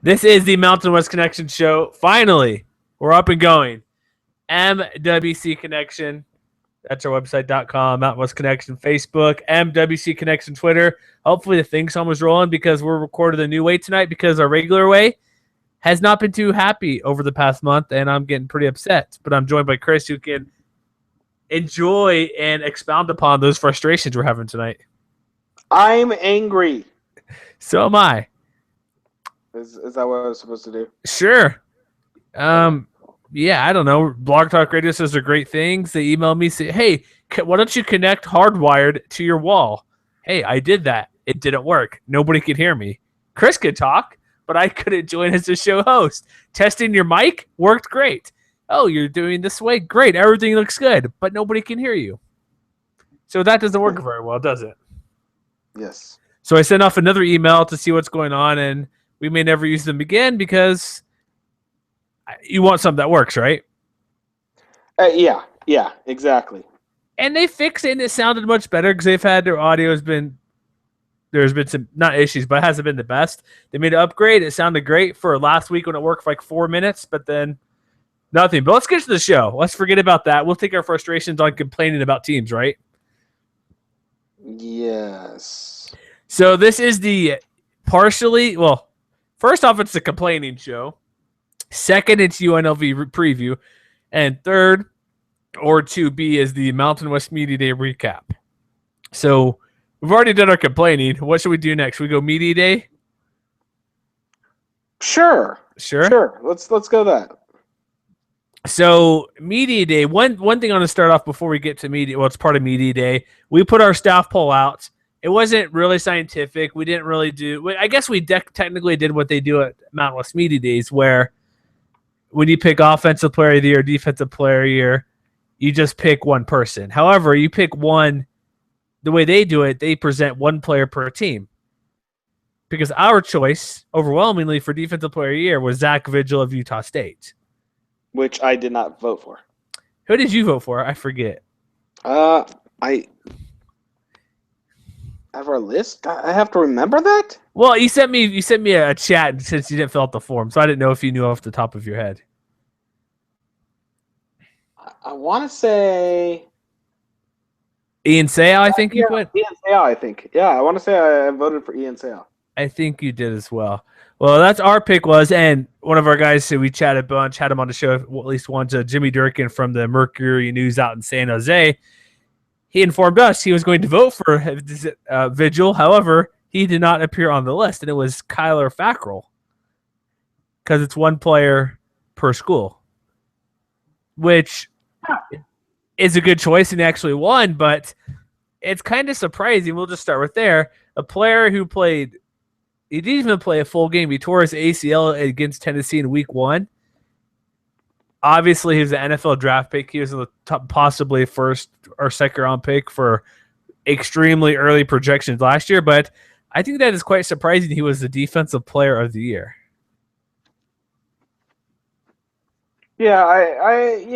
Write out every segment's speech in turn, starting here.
This is the Mountain West Connection show. Finally, we're up and going. MWC Connection. That's our website.com. Mountain West Connection Facebook. MWC Connection Twitter. Hopefully the thing song was rolling because we're recording a new way tonight because our regular way has not been too happy over the past month, and I'm getting pretty upset. But I'm joined by Chris, who can enjoy and expound upon those frustrations we're having tonight. I'm angry. So am I. Is that what I was supposed to do? Sure. Yeah, I don't know. Blog Talk Radio says they're great things. They email me, say, hey, why don't you connect hardwired to your wall? Hey, I did that. It didn't work. Nobody could hear me. Chris could talk, but I couldn't join as a show host. Testing your mic worked great. Oh, you're doing this way? Great. Everything looks good, but nobody can hear you. So that doesn't work very well, does it? Yes. So I sent off another email to see what's going on, and we may never use them again because you want something that works, right? Yeah, exactly. And they fixed it, and it sounded much better because they've had their audio has been, there's been some, not issues, but it hasn't been the best. They made an upgrade. It sounded great for last week when it worked for like 4 minutes, but then nothing. But let's get to the show. Let's forget about that. We'll take our frustrations on complaining about teams, right? Yes. So this is the partially, well, first off, it's the complaining show. Second, it's UNLV preview. And third, or 2B, is the Mountain West Media Day recap. So we've already done our complaining. What should we do next? Should we go Media Day? Sure. Let's go that. So Media Day, one thing I want to start off before we get to Media, well, it's part of Media Day. We put our staff poll out. It wasn't really scientific. We didn't really do, I guess we technically did what they do at Mountain West Media Days, where when you pick offensive player of the year, defensive player of the year, you just pick one person. However, you pick one, the way they do it, they present one player per team. Because our choice, overwhelmingly for defensive player of the year, was Zach Vigil of Utah State. Which I did not vote for. Who did you vote for? I forget. I have our list. I have to remember that. Well, you sent me a chat since you didn't fill out the form, so I didn't know if you knew off the top of your head. I want to say Ian Sayal, I think you put. Ian Sayal, I think. Yeah, I want to say I voted for Ian Sayal. I think you did as well. Well, that's our pick was, and one of our guys who we chatted a bunch, had him on the show at least once, Jimmy Durkin from the Mercury News out in San Jose. He informed us he was going to vote for Vigil. However, he did not appear on the list, and it was Kyler Fackrell because it's one player per school, which is a good choice and actually won, but it's kind of surprising. We'll just start with there. A player who played, he didn't even play a full game. He tore his ACL against Tennessee in week 1. Obviously, he was an NFL draft pick. He was in the top, possibly first or second round pick for extremely early projections last year, but I think that is quite surprising. He was the defensive player of the year. Yeah, I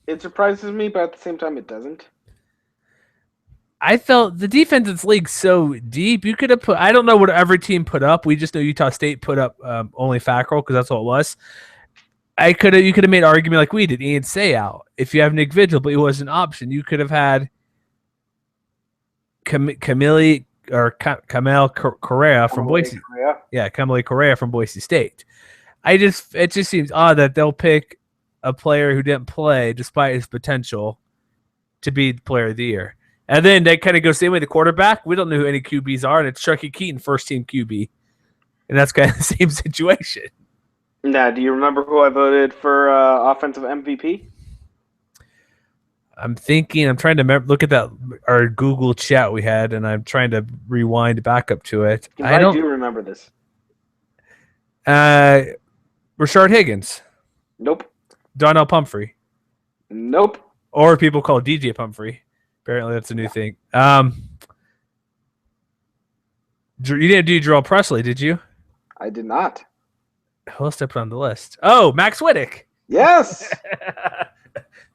it surprises me, but at the same time, it doesn't. I felt the defense in this league so deep. You could have put, I don't know what every team put up. We just know Utah State put up only Fackrell because that's what it was. You could have made an argument like we did, Ian Sayal. If you have Nick Vigil, but he was an option, you could have had Camille Correa from Boise. Yeah, Camille Correa from Boise State. It just seems odd that they'll pick a player who didn't play despite his potential to be the player of the year. And then they kind of go same way the quarterback. We don't know who any QBs are, and it's Chucky Keaton, first team QB. And that's kind of the same situation. Now, do you remember who I voted for offensive MVP? I'm trying to look at that our Google chat we had, and I'm trying to rewind back up to it. I do remember this. Rashard Higgins. Nope. Donnell Pumphrey. Nope. Or people call DJ Pumphrey. Apparently that's a new thing. You didn't do Jarrell Presley, did you? I did not. Who else did I put on the list? Oh, Max Whittick. Yes.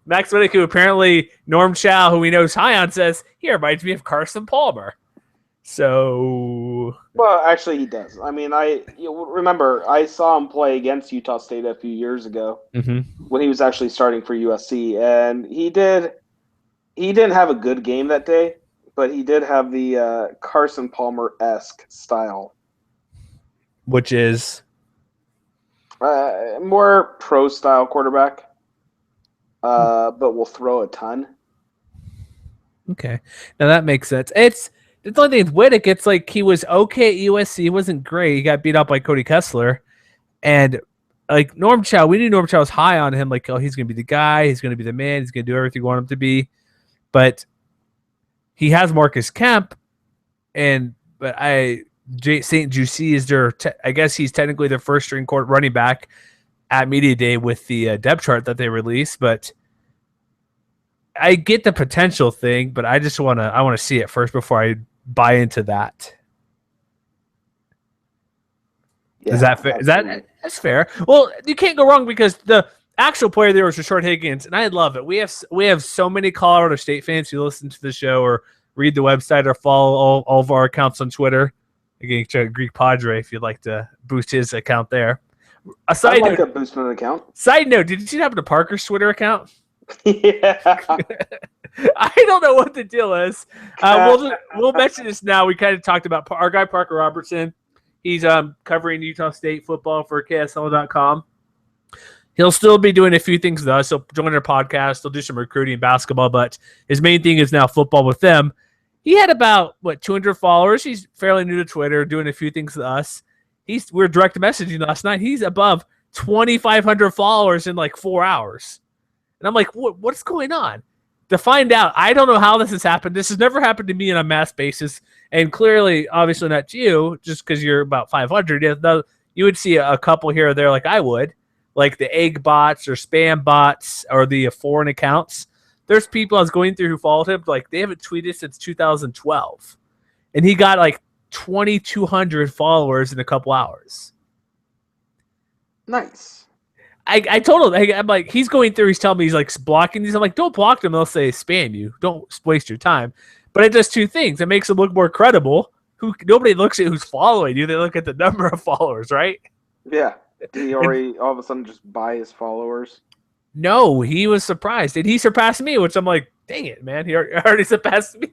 Max Whittick, who apparently Norm Chow, who we know is high on, says, he reminds me of Carson Palmer. So Ooh. Well, actually, he does. I mean, remember I saw him play against Utah State a few years ago Mm-hmm. when he was actually starting for USC, and he didn't have a good game that day, but he did have the Carson Palmer-esque style, Which is more pro style quarterback, but will throw a ton. okay. Now that makes sense. It's the only thing with Whittick. It's like he was okay at USC. He wasn't great. He got beat up by Cody Kessler, and like Norm Chow, we knew Norm Chow was high on him. Like, oh, he's gonna be the guy. He's gonna be the man. He's gonna do everything we want him to be. But he has Marcus Kemp, but St. Juicy is I guess he's technically their first string court running back at media day with the depth chart that they released. But I get the potential thing, but I want to see it first before I buy into that. Yeah, Is that fair? That's fair? Well, you can't go wrong because the actual player there was Rashard Higgins, and I love it. We have so many Colorado State fans who listen to the show or read the website or follow all of our accounts on Twitter. Again, Greek Padre if you'd like to boost his account there. I'd like to boost an account. Side note, did you happen to Parker's Twitter account? Yeah. I don't know what the deal is. We'll mention this now. We kind of talked about our guy Parker Robertson. He's covering Utah State football for KSL.com. He'll still be doing a few things with us. He'll join our podcast. He'll do some recruiting and basketball, but his main thing is now football with them. He had about 200 followers. He's fairly new to Twitter, doing a few things with us. We were direct messaging last night. He's above 2,500 followers in like 4 hours. And I'm like, what's going on? To find out, I don't know how this has happened. This has never happened to me on a mass basis. And clearly, obviously not to you, just because you're about 500. You would see a couple here or there like I would, like the egg bots or spam bots or the foreign accounts. There's people I was going through who followed him, like they haven't tweeted since 2012. And he got like 2,200 followers in a couple hours. Nice. I told him, I'm like, he's going through, he's telling me he's like blocking these. I'm like, don't block them. They'll say spam you. Don't waste your time. But it does two things. It makes them look more credible. Nobody looks at who's following you. They look at the number of followers, right? Yeah. Did he already all of a sudden just buy his followers? No, he was surprised. And he surpassed me, which I'm like, dang it, man. He already surpassed me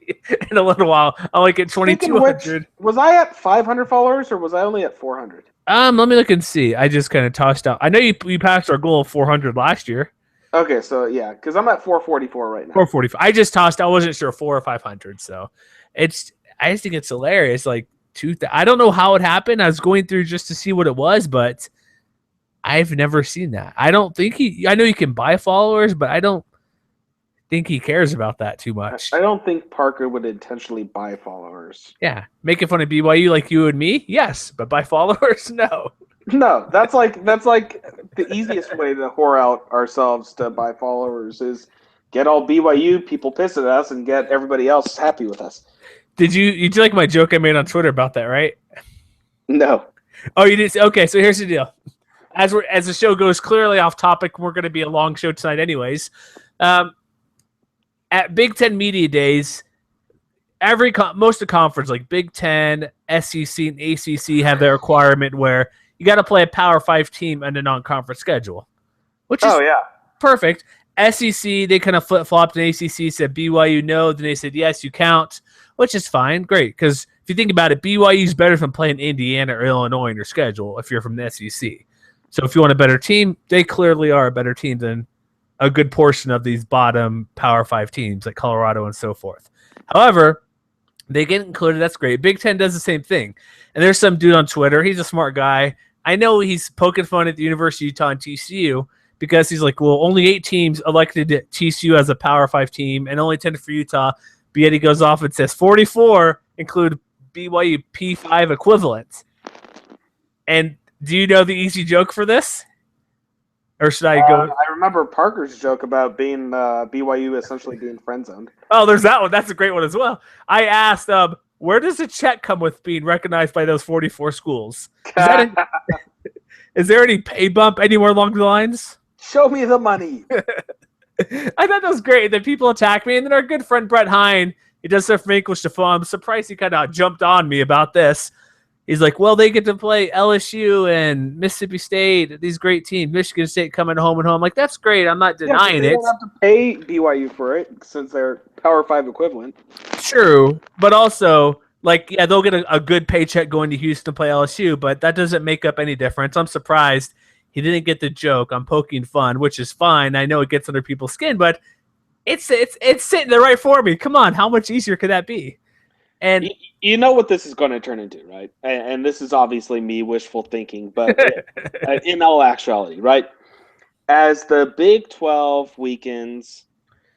in a little while. I'm like at 2,200. Was I at 500 followers or was I only at 400? Let me look and see. I just kind of tossed out. I know you passed our goal of 400 last year. Okay, so yeah, because I'm at 444 right now. 445. I just tossed. I wasn't sure 400 or 500. So I just think it's hilarious. Like I don't know how it happened. I was going through just to see what it was, but I've never seen that. I don't think I know you can buy followers, but I don't think he cares about that too much. I don't think Parker would intentionally buy followers. Yeah, making fun of BYU like you and me, yes, but buy followers, no. No, that's like the easiest way to whore out ourselves to buy followers is get all BYU people pissed at us and get everybody else happy with us. Did you like my joke I made on Twitter about that, right? No. Oh, you didn't? Okay, so here's the deal. As the show goes clearly off topic, we're going to be a long show tonight anyways. At Big Ten Media Days, most of the conference, like Big Ten, SEC, and ACC, have their requirement where you got to play a Power 5 team on a non-conference schedule, which is perfect. SEC, they kind of flip-flopped, and ACC said BYU no, then they said yes, you count, which is fine, great, because if you think about it, BYU is better than playing Indiana or Illinois in your schedule if you're from the SEC. So if you want a better team, they clearly are a better team than a good portion of these bottom Power 5 teams like Colorado and so forth. However, they get included. That's great. Big Ten does the same thing. And there's some dude on Twitter. He's a smart guy. I know he's poking fun at the University of Utah and TCU because he's like, well, only 8 teams elected TCU as a Power 5 team and only 10 for Utah. But yet he goes off and says 44 include BYU P5 equivalents. And do you know the easy joke for this? Or should I go? I remember Parker's joke about being BYU essentially being friend zoned. Oh, there's that one. That's a great one as well. I asked, where does the check come with being recognized by those 44 schools? Is there any pay bump anywhere along the lines? Show me the money. I thought that was great. Then people attack me, and then our good friend Brett Hine, he does stuff from English to phone. I'm surprised he kind of jumped on me about this. He's like, well, they get to play LSU and Mississippi State, these great teams, Michigan State coming home and home. Like, that's great. I'm not Yeah, but denying they it. don't have to pay BYU for it since they're Power 5 equivalent. True. But also, like, yeah, they'll get a good paycheck going to Houston to play LSU, but that doesn't make up any difference. I'm surprised he didn't get the joke. I'm poking fun, which is fine. I know it gets under people's skin, but it's sitting there right for me. Come on, how much easier could that be? And You know what this is going to turn into, right? And this is obviously me wishful thinking, but in all actuality, right? As the Big 12 weekends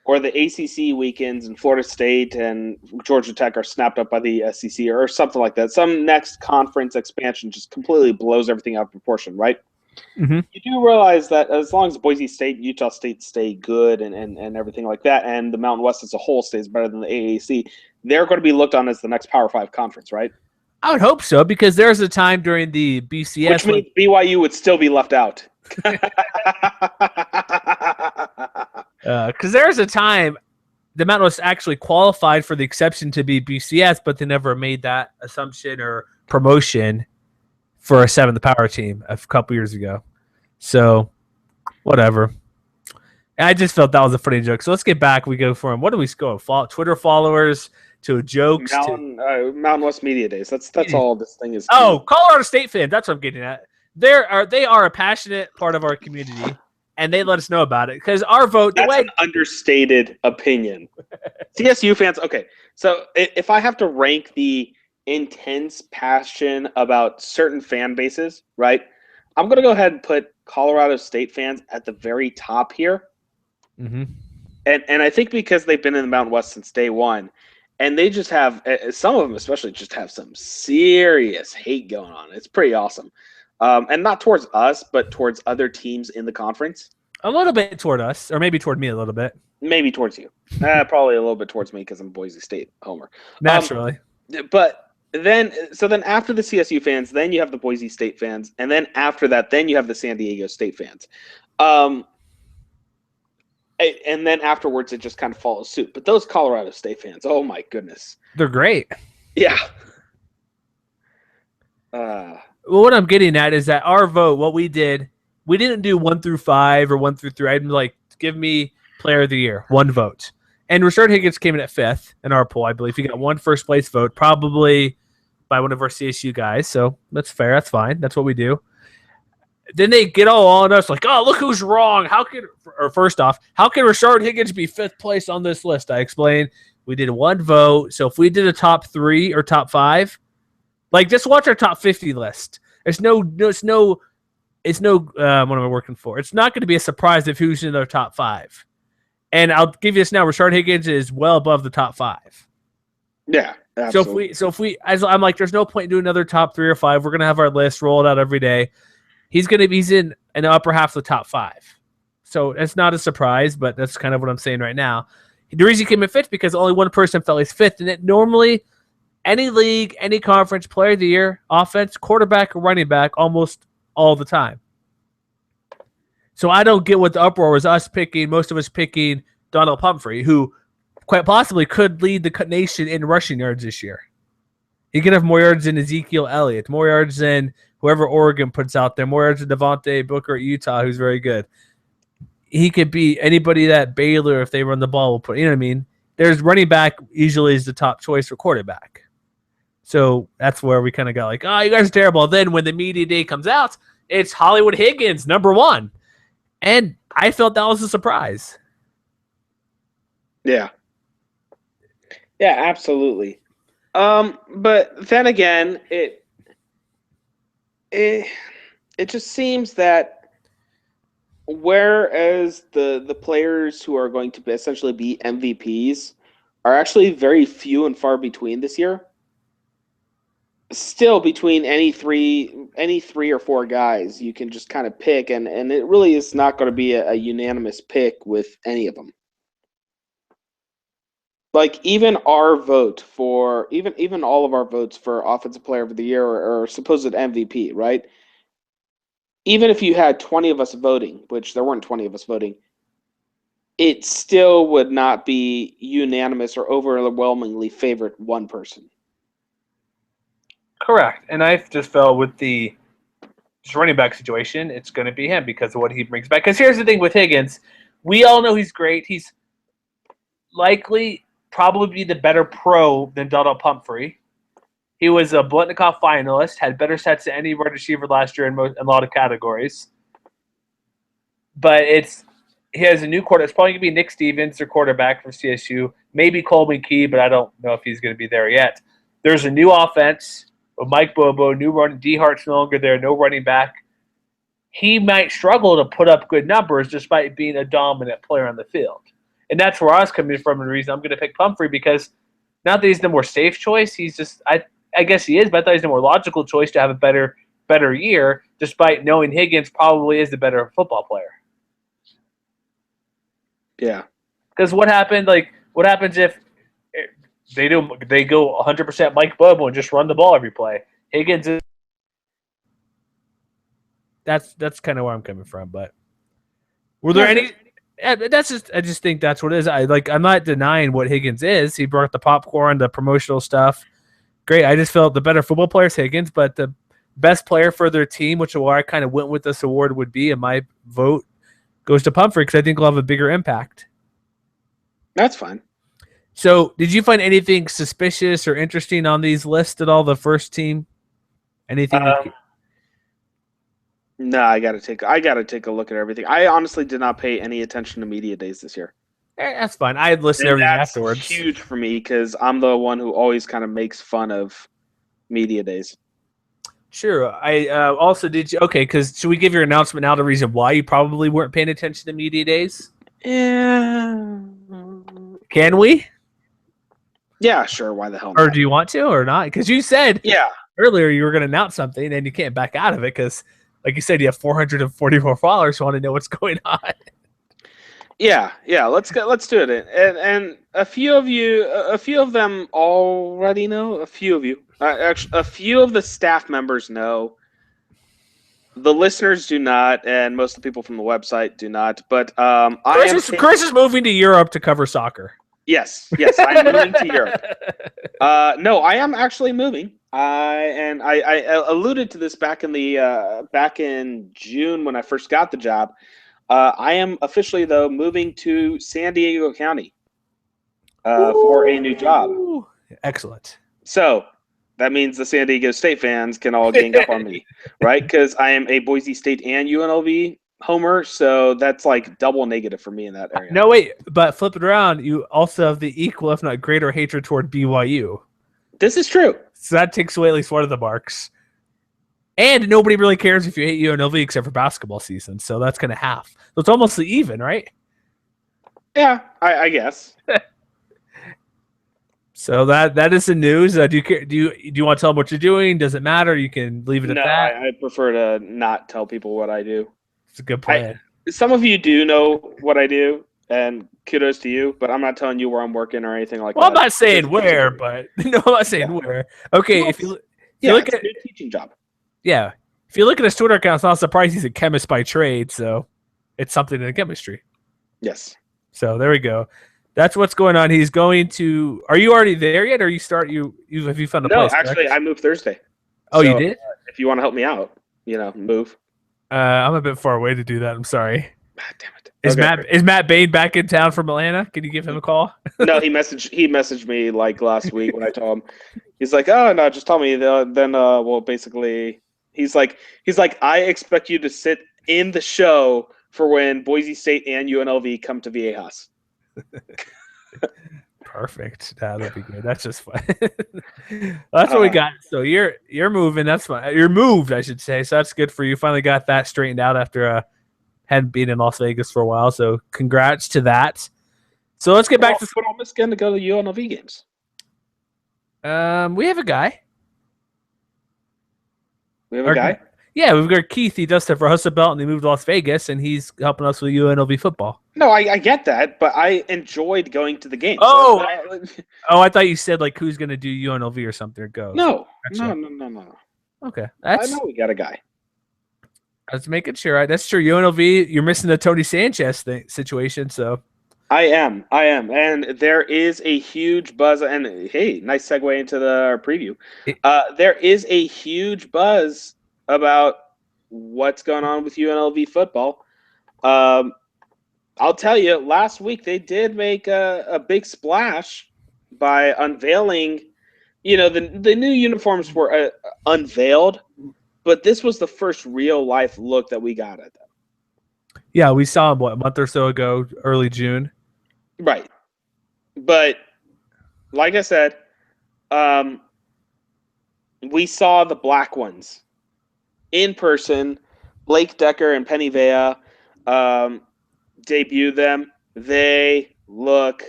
or the ACC weekends and Florida State and Georgia Tech are snapped up by the SEC or something like that, some next conference expansion just completely blows everything out of proportion, right? mm-hmm. You do realize that as long as Boise State, Utah State stay good and everything like that, and the Mountain West as a whole stays better than the AAC, they're going to be looked on as the next Power 5 conference, right? I would hope so, because there's a time during the BCS Which means BYU would still be left out. Because there's a time the Mountain West actually qualified for the exception to be BCS, but they never made that assumption or promotion for a seventh power team a couple years ago. So, whatever. I just felt that was a funny joke. So let's get back. We go from, what do we go? Twitter followers to jokes Mountain West Media Days. That's all this thing is. Oh, Colorado State fans. That's what I'm getting at. They are a passionate part of our community, and they let us know about it because our vote. That's an understated opinion. CSU fans. Okay, so if I have to rank the intense passion about certain fan bases, right? I'm going to go ahead and put Colorado State fans at the very top here. Mm-hmm. And I think because they've been in the Mountain West since day one, and they just have, some of them especially just have some serious hate going on. It's pretty awesome. And not towards us, but towards other teams in the conference. A little bit toward us, or maybe toward me a little bit. Maybe towards you. Probably a little bit towards me because I'm Boise State homer. Naturally. But then after the CSU fans, then you have the Boise State fans. And then after that, then you have the San Diego State fans. And then afterwards, it just kind of follows suit. But those Colorado State fans, oh my goodness. They're great. Yeah. Well, what I'm getting at is that our vote, what we did, we didn't do 1 through 5 or 1 through 3. I'm like, give me player of the year, 1 vote. And Rashard Higgins came in at 5th in our poll, I believe. He got 1 first place vote, probably by one of our CSU guys. So that's fair. That's fine. That's what we do. Then they get all on us like, oh, look who's wrong. First off, how can Rashard Higgins be 5th place on this list? I explained we did 1 vote. So if we did a top 3 or top 5, like just watch our top 50 list. What am I working for? It's not going to be a surprise if who's in our top 5. And I'll give you this now. Rashard Higgins is well above the top 5. Yeah. Absolutely. So if we, I'm like, there's no point in doing another top 3 or 5. We're going to have our list, roll it out every day. He's in the upper half of the top 5. So it's not a surprise, but that's kind of what I'm saying right now. The reason he came in 5th because only one person felt he's 5th. And it normally, any league, any conference, player of the year, offense, quarterback, or running back, almost all the time. So I don't get what the uproar was most of us picking Donald Pumphrey, who quite possibly could lead the nation in rushing yards this year. He could have more yards than Ezekiel Elliott, more yards than whoever Oregon puts out there, more yards than Devontae Booker at Utah, who's very good. He could be anybody that Baylor, if they run the ball, will put. You know what I mean? There's running back usually is the top choice for quarterback. So that's where we kind of got like, oh, you guys are terrible. Then when the media day comes out, it's Hollywood Higgins, number 1. And I felt that was a surprise. Yeah. Yeah, absolutely. But then again, it just seems that whereas the players who are going to essentially be MVPs are actually very few and far between this year, still between any three or 4 guys you can just kind of pick, and it really is not going to be a unanimous pick with any of them. Like even our vote for even all of our votes for offensive player of the year or supposed MVP, right? Even if you had 20 of us voting, which there weren't 20 of us voting, it still would not be unanimous or overwhelmingly favorite one person. Correct. And I just felt with the running back situation, it's going to be him because of what he brings back. Because here's the thing with Higgins. We all know he's great. He's likely probably the better pro than Donald Pumphrey. He was a Blitnikoff finalist, had better stats than any wide receiver last year in a lot of categories. But he has a new quarterback. It's probably going to be Nick Stevens, their quarterback from CSU. Maybe Coleman Key, but I don't know if he's going to be there yet. There's a new offense with Mike Bobo, new running. D Hart's no longer there, no running back. He might struggle to put up good numbers despite being a dominant player on the field. And that's where I was coming from, and the reason I'm going to pick Pumphrey, because not that he's the more safe choice, he's just I guess he is, but I thought he's the more logical choice to have a better year, despite knowing Higgins probably is the better football player. Yeah. Because what happens if they go 100% Mike Bobo and just run the ball every play? Higgins is. That's kind of where I'm coming from, but were there any? That's just. I just think that's what it is. I'm not denying what Higgins is. He brought the popcorn, the promotional stuff. Great. I just felt the better football player is Higgins, but the best player for their team, which is where I kind of went with this award, would be, and my vote goes to Pumphrey because I think he'll have a bigger impact. That's fine. So, did you find anything suspicious or interesting on these lists at all? The first team, anything? No, I gotta take a look at everything. I honestly did not pay any attention to media days this year. That's fine. I'd listen to everything afterwards. That's huge for me because I'm the one who always kind of makes fun of media days. Sure. I also did you okay? Because should we give your announcement now? The reason why you probably weren't paying attention to media days? Yeah. Can we? Yeah, sure. Why the hell not? Or do you want to or not? Because you said earlier you were going to announce something and you can't back out of it because, like you said, you have 444 followers who want to know what's going on. Yeah. Let's do it. And a few of them already know. A few of you, actually, a few of the staff members know. The listeners do not, and most of the people from the website do not. But Chris is moving to Europe to cover soccer. Yes, I'm moving to Europe. No, I am actually moving. I alluded to this back in June when I first got the job. I am officially, though, moving to San Diego County for a new job. Excellent. So that means the San Diego State fans can all gang up on me, right? Because I am a Boise State and UNLV homer, so that's like double negative for me in that area. No, wait, but flip it around. You also have the equal, if not greater, hatred toward BYU. This is true. So that takes away at least one of the marks. And nobody really cares if you hate UNLV except for basketball season. So that's kind of half. So it's almost even, right? Yeah, I guess. So that is the news. Do you want to tell them what you're doing? Does it matter? You can leave it at that. I prefer to not tell people what I do. It's a good plan. Some of you do know what I do, and kudos to you, but I'm not telling you where I'm working or anything like that. Well, I'm not saying where, but no, I'm not saying where. Okay, well, if you look at a good teaching job. Yeah. If you look at his Twitter account, it's not surprised he's a chemist by trade, so it's something in chemistry. Yes. So there we go. That's what's going on. He's going to. Are you already there yet, or have you found a place? No, actually, I moved Thursday. Oh, so, you did? If you want to help me out, move. I'm a bit far away to do that. I'm sorry. Ah, damn it. Is Matt Bain back in town from Atlanta? Can you give him a call? No, he messaged me like last week when I told him. He's like, oh no, just tell me. Then well, basically. He's like, I expect you to sit in the show for when Boise State and UNLV come to Viejas. Perfect. That'll be good. That's just fun. That's what we got. So you're moving. That's fine. You're moved, I should say. So that's good for you. Finally got that straightened out after hadn't been in Las Vegas for a while. So congrats to that. So let's get back to Put on Michigan to go to UNLV games. We have a guy. We have a guy? Yeah, we've got Keith. He does stuff for Hustle Belt, and he moved to Las Vegas, and he's helping us with UNLV football. No, I get that, but I enjoyed going to the games. Oh, I thought you said like who's going to do UNLV or something or go. No. Okay, I know we got a guy. Let's make it sure. That's true. UNLV, you're missing the Tony Sanchez situation, so I am, and there is a huge buzz. And hey, nice segue into our preview. It- There is a huge buzz about what's going on with UNLV football. Um, I'll tell you, last week they did make a big splash by unveiling. The new uniforms were unveiled, but this was the first real life look that we got at them. Yeah, we saw him a month or so ago, early June. Right, but like I said, we saw the black ones in person. Blake Decker and Penny Vea debut them. They look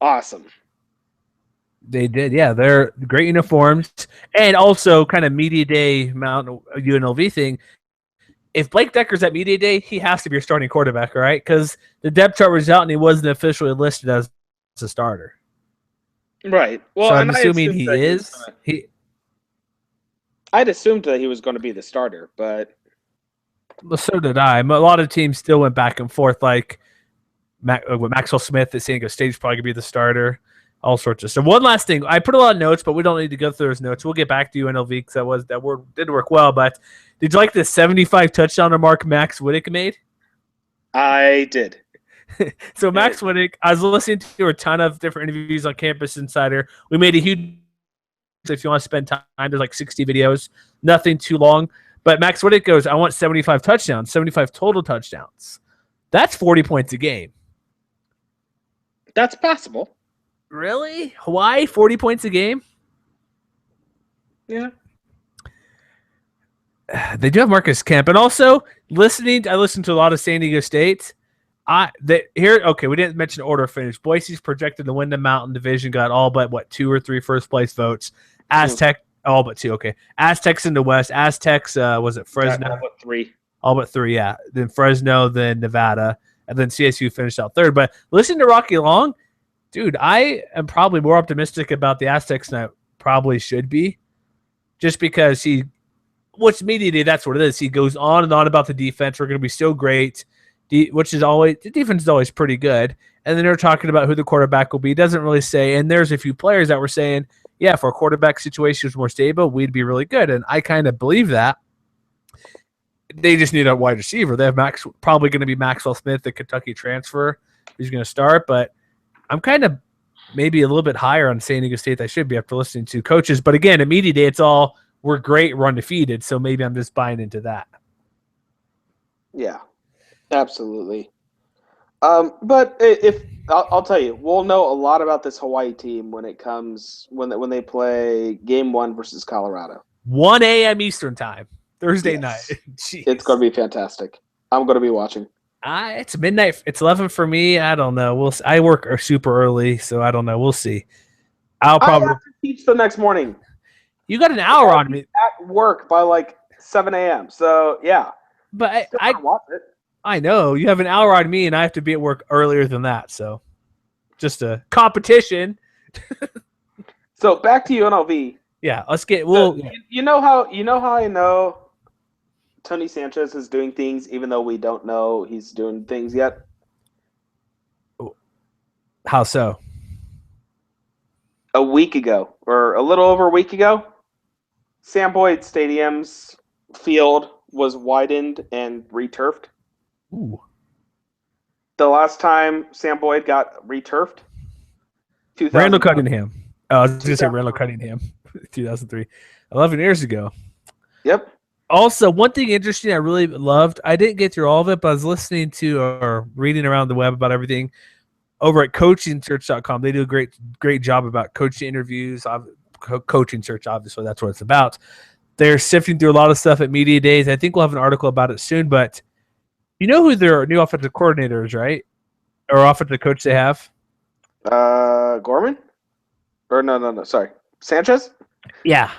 awesome. They did, yeah. They're great uniforms, and also kind of media day Mount UNLV thing. If Blake Decker's at media day, he has to be your starting quarterback, right? Because the depth chart was out and he wasn't officially listed as a starter. Right. Well, So I'm and assuming he is. I'd assumed that he was going to be the starter, but Well, so did I. A lot of teams still went back and forth. Like with Maxwell Smith at San Diego State's probably gonna be the starter. All sorts of stuff. One last thing, I put a lot of notes, but we don't need to go through those notes. We'll get back to UNLV because that word did work well. But did you like the 75 touchdown remark Max Whittick made? I did. So Max Whittick, I was listening to a ton of different interviews on Campus Insider. We made a huge. So if you want to spend time, there's like 60 videos, nothing too long. But Max Whittick goes, I want 75 touchdowns, 75 total touchdowns. That's 40 points a game. That's possible. Really? Hawaii, 40 points a game? Yeah. They do have Marcus Kemp. And also, I listened to a lot of San Diego State. We didn't mention order of finish. Boise's projected to win the Mountain Division, got all but 2 or 3 first place votes. Aztec, all but 2. Okay. Aztecs in the West. Aztecs, was it Fresno? All but 3. All but 3, yeah. Then Fresno, then Nevada, and then CSU finished out 3rd. But listen to Rocky Long. Dude, I am probably more optimistic about the Aztecs than I probably should be. Just because what's media day, that's what it is. He goes on and on about the defense. We're going to be so great, the defense is always pretty good. And then they're talking about who the quarterback will be. He doesn't really say. And there's a few players that were saying, yeah, if our quarterback situation was more stable, we'd be really good. And I kind of believe that. They just need a wide receiver. They have probably going to be Maxwell Smith, the Kentucky transfer, who's going to start. But I'm kind of maybe a little bit higher on San Diego State than I should be after listening to coaches. But again, at media day, it's all we're great, we're undefeated. So maybe I'm just buying into that. Yeah, absolutely. But if I'll tell you, we'll know a lot about this Hawaii team when they play game 1 versus Colorado. 1 a.m. Eastern time, Thursday night. It's going to be fantastic. I'm going to be watching. It's midnight. It's 11 for me. I don't know. I work super early, so I don't know. We'll see. I have to teach the next morning. You got an hour on me at work by like 7 a.m. So yeah, but I watch it. I know you have an hour on me, and I have to be at work earlier than that. So just a competition. So back to UNLV. Yeah, let's get. You know how I know Tony Sanchez is doing things, even though we don't know he's doing things yet. How so? A week ago, or a little over a week ago, Sam Boyd Stadium's field was widened and returfed. Ooh. The last time Sam Boyd got returfed, Randall Cunningham. Oh, I was going to say Randall Cunningham, 2003, 11 years ago. Yep. Also, one thing interesting I really loved, I didn't get through all of it, but I was listening to or reading around the web about everything over at coachingsearch.com. They do a great job about coaching interviews, coaching search, obviously that's what it's about. They're sifting through a lot of stuff at media days. I think we'll have an article about it soon, but you know who their new offensive coordinator is, right? Or offensive coach they have? Gorman? Or no, sorry. Sanchez? Yeah.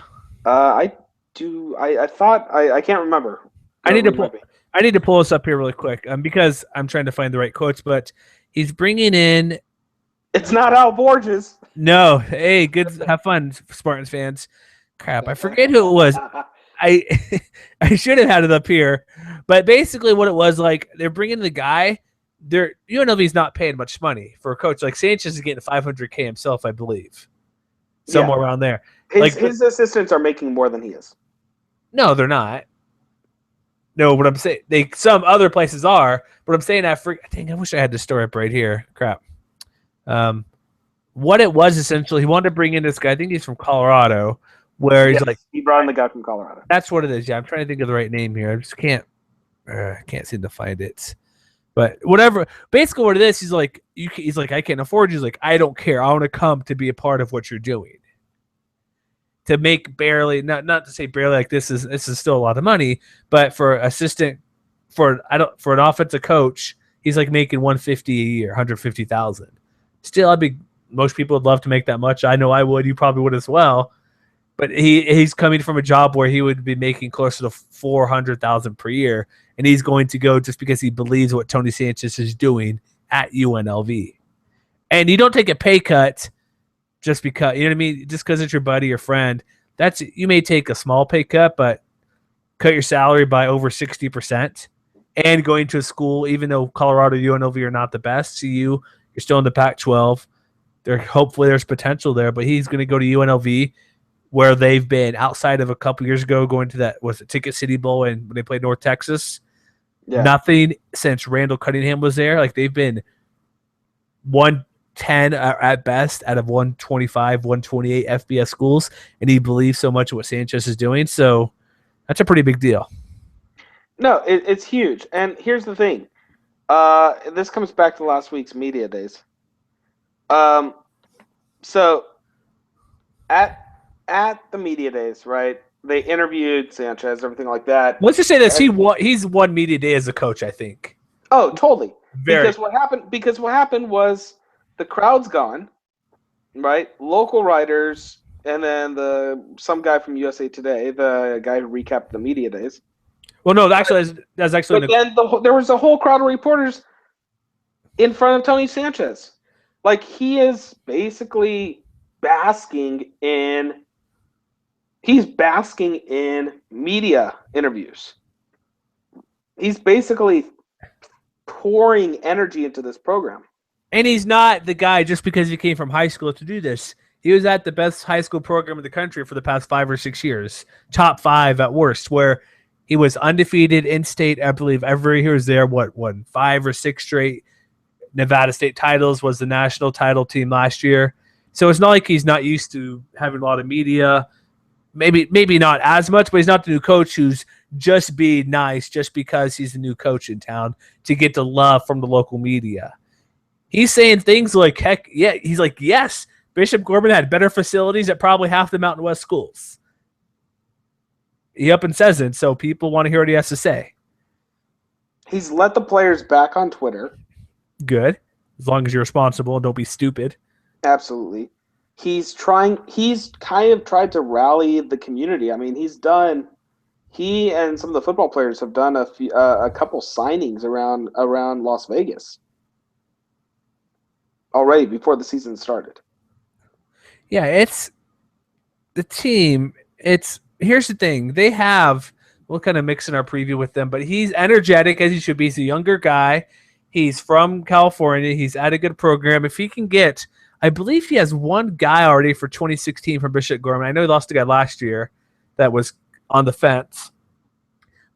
I thought I can't remember. I need to pull this up here really quick because I'm trying to find the right quotes, but he's bringing in. It's not Al Borges. No. Hey, good. Have fun, Spartans fans. Crap, I forget who it was. I should have had it up here, but basically what it was like, they're bringing the guy UNLV's not paying much money for a coach. Like Sanchez is getting $500K himself, I believe, somewhere around there. His assistants are making more than he is. No, they're not. No, what I'm saying, some other places are, but I'm saying I wish I had this story up right here. Crap. What it was essentially, he wanted to bring in this guy. I think he's from Colorado, where he's like, he brought in the guy from Colorado. That's what it is. Yeah, I'm trying to think of the right name here. I just can't seem to find it. But whatever. Basically, what it is, he's like, I can't afford you. He's like, I don't care. I want to come to be a part of what you're doing. To make barely, not to say barely, like this is still a lot of money, but for assistant, for an offensive coach, he's like making $150 a year, 150,000. Still, most people would love to make that much. I know I would. You probably would as well. But he's coming from a job where he would be making closer to $400,000 per year, and he's going to go just because he believes what Tony Sanchez is doing at UNLV. And you don't take a pay cut just because, you know what I mean? Just because it's your buddy or friend. You may take a small pay cut, but cut your salary by over 60%. And going to a school, even though Colorado, UNLV are not the best, CU, you're still in the Pac-12. Hopefully there's potential there, but he's going to go to UNLV, where they've been outside of a couple years ago going to that was the Ticket City Bowl and when they played North Texas. Yeah. Nothing since Randall Cunningham was there. Like they've been 110 at best out of 125, 128 FBS schools, and he believes so much of what Sanchez is doing. So that's a pretty big deal. No, it's huge. And here's the thing. This comes back to last week's media days. So at the media days, right? They interviewed Sanchez, everything like that. Let's just say this: he's won media day as a coach, I think. Oh, totally. Because what happened was the crowd's gone, right? Local writers, and then some guy from USA Today, the guy who recapped the media days. Well, no, actually, that's actually. But then there was a whole crowd of reporters in front of Tony Sanchez. Like he is basically basking in media interviews. He's basically pouring energy into this program. And he's not the guy just because he came from high school to do this. He was at the best high school program in the country for the past 5 or 6 years. Top 5 at worst, where he was undefeated in state, I believe, every year was there, won 5 or 6 straight Nevada State titles, was the national title team last year. So it's not like he's not used to having a lot of media. Maybe not as much, but he's not the new coach who's just be nice just because he's the new coach in town to get the love from the local media. He's saying things like, heck, yeah. He's like, yes, Bishop Gorman had better facilities at probably half the Mountain West schools. He up and says it, so people want to hear what he has to say. He's let the players back on Twitter. Good. As long as you're responsible and don't be stupid. Absolutely. He's kind of tried to rally the community. I mean, he and some of the football players have done a couple signings around Las Vegas already before the season started. Yeah, it's the team. Here's the thing. We'll kind of mix in our preview with them, but he's energetic as he should be. He's a younger guy. He's from California. He's at a good program. If he can get, I believe he has one guy already for 2016 from Bishop Gorman. I know he lost a guy last year that was on the fence.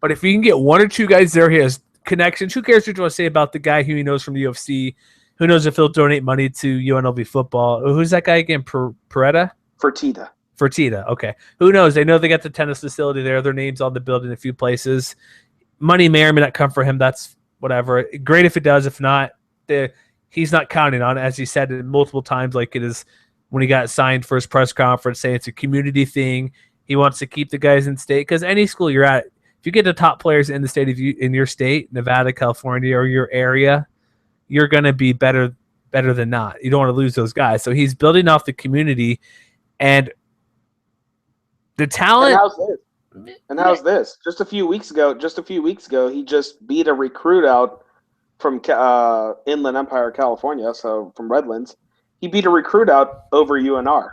But if he can get 1 or 2 guys there, he has connections. Who cares what you want to say about the guy who he knows from the UFC? Who knows if he'll donate money to UNLV football? Who's that guy again? Fertitta? Fertitta, okay. Who knows? They know they got the tennis facility there. Their name's on the building in a few places. Money may or may not come for him. That's whatever. Great if it does. If not, he's not counting on it. As he said it multiple times, like it is when he got signed for his press conference, saying it's a community thing. He wants to keep the guys in state because any school you're at, if you get the top players in the state in your state, Nevada, California, or your area, you're going to be better than not. You don't want to lose those guys. So he's building off the community and the talent. And how's this? Just a few weeks ago, he just beat a recruit out from Inland Empire, California, so from Redlands. He beat a recruit out over UNR.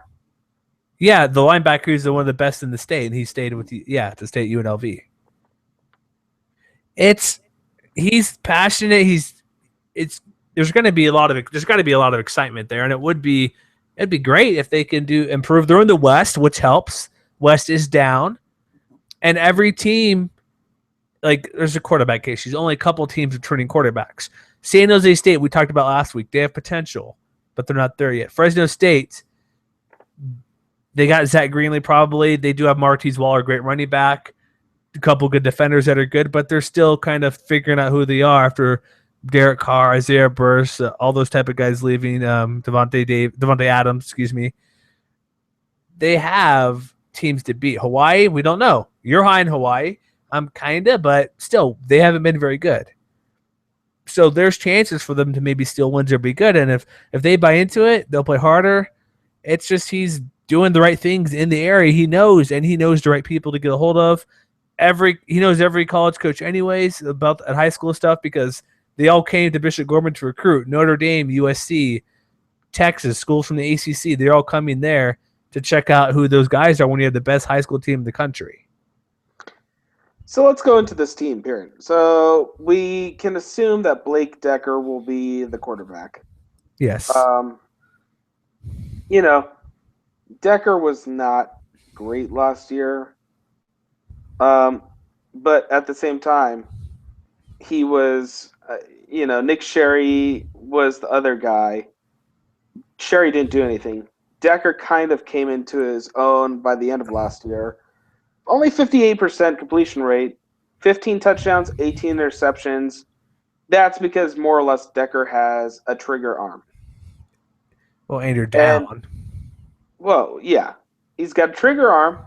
Yeah, the linebacker is one of the best in the state, and he stayed with the state UNLV. He's passionate. there's going to be a lot of excitement there, and it'd be great if they can improve. They're in the West, which helps. West is down, and every team, like, there's a quarterback issue. There's only a couple teams returning quarterbacks. San Jose State, we talked about last week, they have potential, but they're not there yet. Fresno State, they got Zach Greenlee probably. They do have Martez Waller, great running back, a couple good defenders that are good, but they're still kind of figuring out who they are after Derek Carr, Isaiah Burst, all those type of guys leaving, Devontae Adams, excuse me. They have teams to beat. Hawaii, we don't know. You're high in Hawaii. I'm kind of, but still, they haven't been very good. So there's chances for them to maybe steal wins or be good. And if they buy into it, they'll play harder. It's just he's doing the right things in the area. He knows the right people to get a hold of. He knows every college coach anyways about that high school stuff because they all came to Bishop Gorman to recruit. Notre Dame, USC, Texas, schools from the ACC. They're all coming there to check out who those guys are when you have the best high school team in the country. So let's go into this team period. So we can assume that Blake Decker will be the quarterback. Yes. Decker was not great last year. But at the same time, he was, Nick Sherry was the other guy. Sherry didn't do anything. Decker kind of came into his own by the end of last year. Only 58% completion rate, 15 touchdowns, 18 interceptions. That's because more or less Decker has a trigger arm. Well, and you're down. Well, yeah. He's got a trigger arm,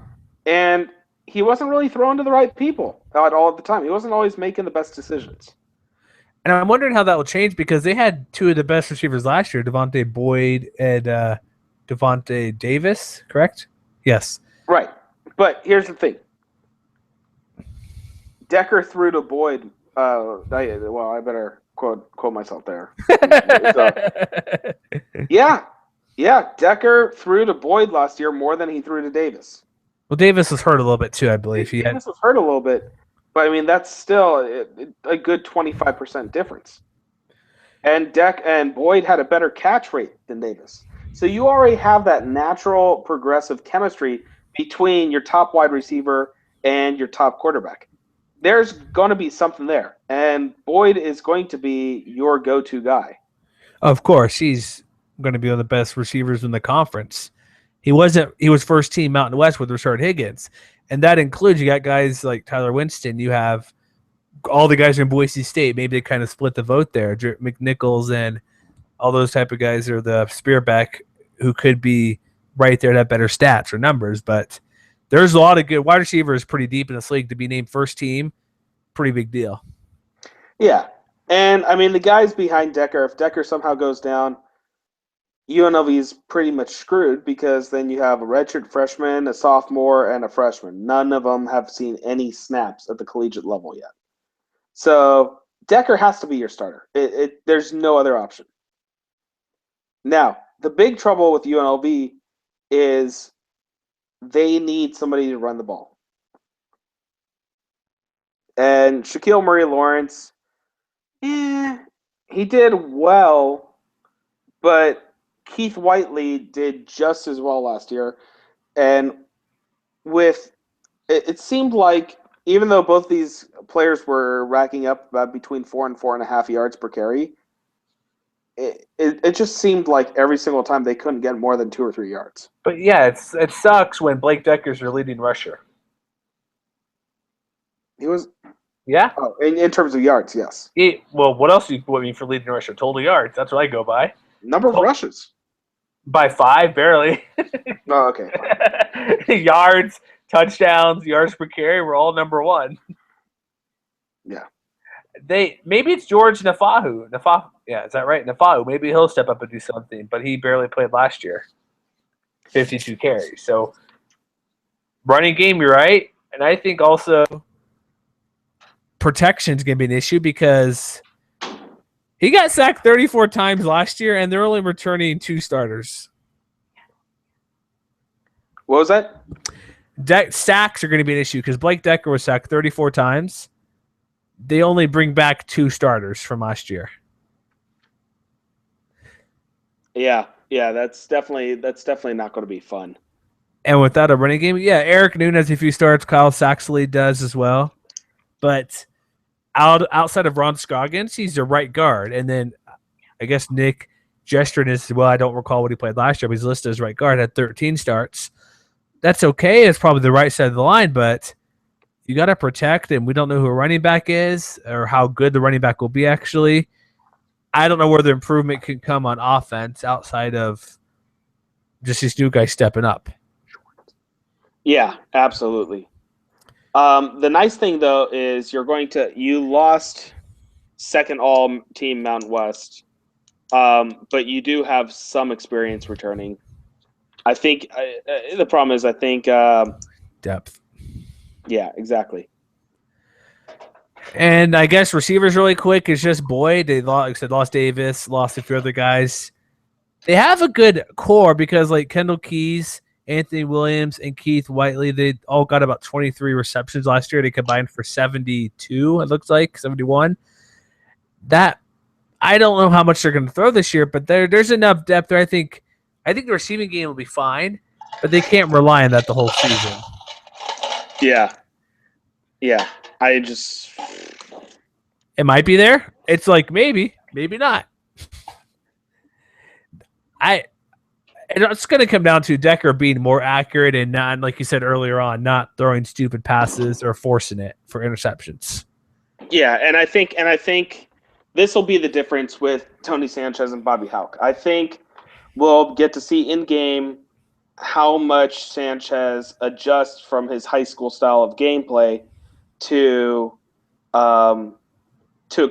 and he wasn't really throwing to the right people at all at the time. He wasn't always making the best decisions. And I'm wondering how that will change because they had two of the best receivers last year, Devontae Boyd and Devontae Davis, correct? Yes. Right. But here's the thing. Decker threw to Boyd. I better quote myself there. Yeah. Decker threw to Boyd last year more than he threw to Davis. Well, Davis was hurt a little bit too, I believe. Davis was hurt a little bit, but I mean that's still a good 25% difference. And Boyd had a better catch rate than Davis. So you already have that natural progressive chemistry between your top wide receiver and your top quarterback. There's going to be something there, and Boyd is going to be your go-to guy. Of course, he's going to be one of the best receivers in the conference. He was first team Mountain West with Rashard Higgins, and that includes you got guys like Tyler Winston. You have all the guys in Boise State. Maybe they kind of split the vote there. McNichols and all those type of guys are the spearback who could be right there to have better stats or numbers, but there's a lot of good wide receivers pretty deep in this league to be named first team. Pretty big deal. Yeah. And I mean, the guys behind Decker, if Decker somehow goes down, UNLV is pretty much screwed because then you have a redshirt freshman, a sophomore, and a freshman. None of them have seen any snaps at the collegiate level yet. So Decker has to be your starter. There's no other option. Now, the big trouble with UNLV is they need somebody to run the ball. And Shaquille Murray-Lawrence, he did well, but Keith Whiteley did just as well last year. And it seemed like even though both these players were racking up between 4 and 4.5 yards per carry, it just seemed like every single time they couldn't get more than 2 or 3 yards. But yeah, it sucks when Blake Decker's your leading rusher. He was, yeah. Oh, in terms of yards, yes. What else do you put me for leading rusher? Total yards. That's what I go by. Number of rushes. By 5, barely. Oh, okay. Yards, touchdowns, yards per carry. We're all number 1. Yeah. Maybe it's George Nafahu. Yeah, is that right? Nafahu. Maybe he'll step up and do something, but he barely played last year. 52 carries. So running game, you're right. And I think also protection is going to be an issue because he got sacked 34 times last year, and they're only returning 2 starters. What was that? Sacks are going to be an issue because Blake Decker was sacked 34 times. They only bring back 2 starters from last year. Yeah, that's definitely not going to be fun. And without a running game, yeah, Eric Nunez, if he starts, Kyle Saxley does as well. But outside of Ron Scoggins, he's a right guard. And then I guess Nick Gestrin is, well, I don't recall what he played last year, but he's listed as right guard, had 13 starts. That's okay. It's probably the right side of the line, but you got to protect, and we don't know who a running back is or how good the running back will be actually. I don't know where the improvement can come on offense outside of just these new guys stepping up. Yeah, absolutely. The nice thing though is you lost second all team Mountain West, but you do have some experience returning. I think the problem is I think Depth. Yeah, exactly. And I guess receivers really quick is just Boyd. They lost, like I said, lost Davis, lost a few other guys. They have a good core because like Kendall Keys, Anthony Williams, and Keith Whiteley, they all got about 23 receptions last year. They combined for 72, it looks like, 71. That I don't know how much they're going to throw this year, but there's enough depth there. I think the receiving game will be fine, but they can't rely on that the whole season. Yeah. It might be there. It's like maybe not. It's going to come down to Decker being more accurate and not, like you said earlier on, not throwing stupid passes or forcing it for interceptions. Yeah, and I think this will be the difference with Tony Sanchez and Bobby Houck. I think we'll get to see in game how much Sanchez adjusts from his high school style of gameplay to a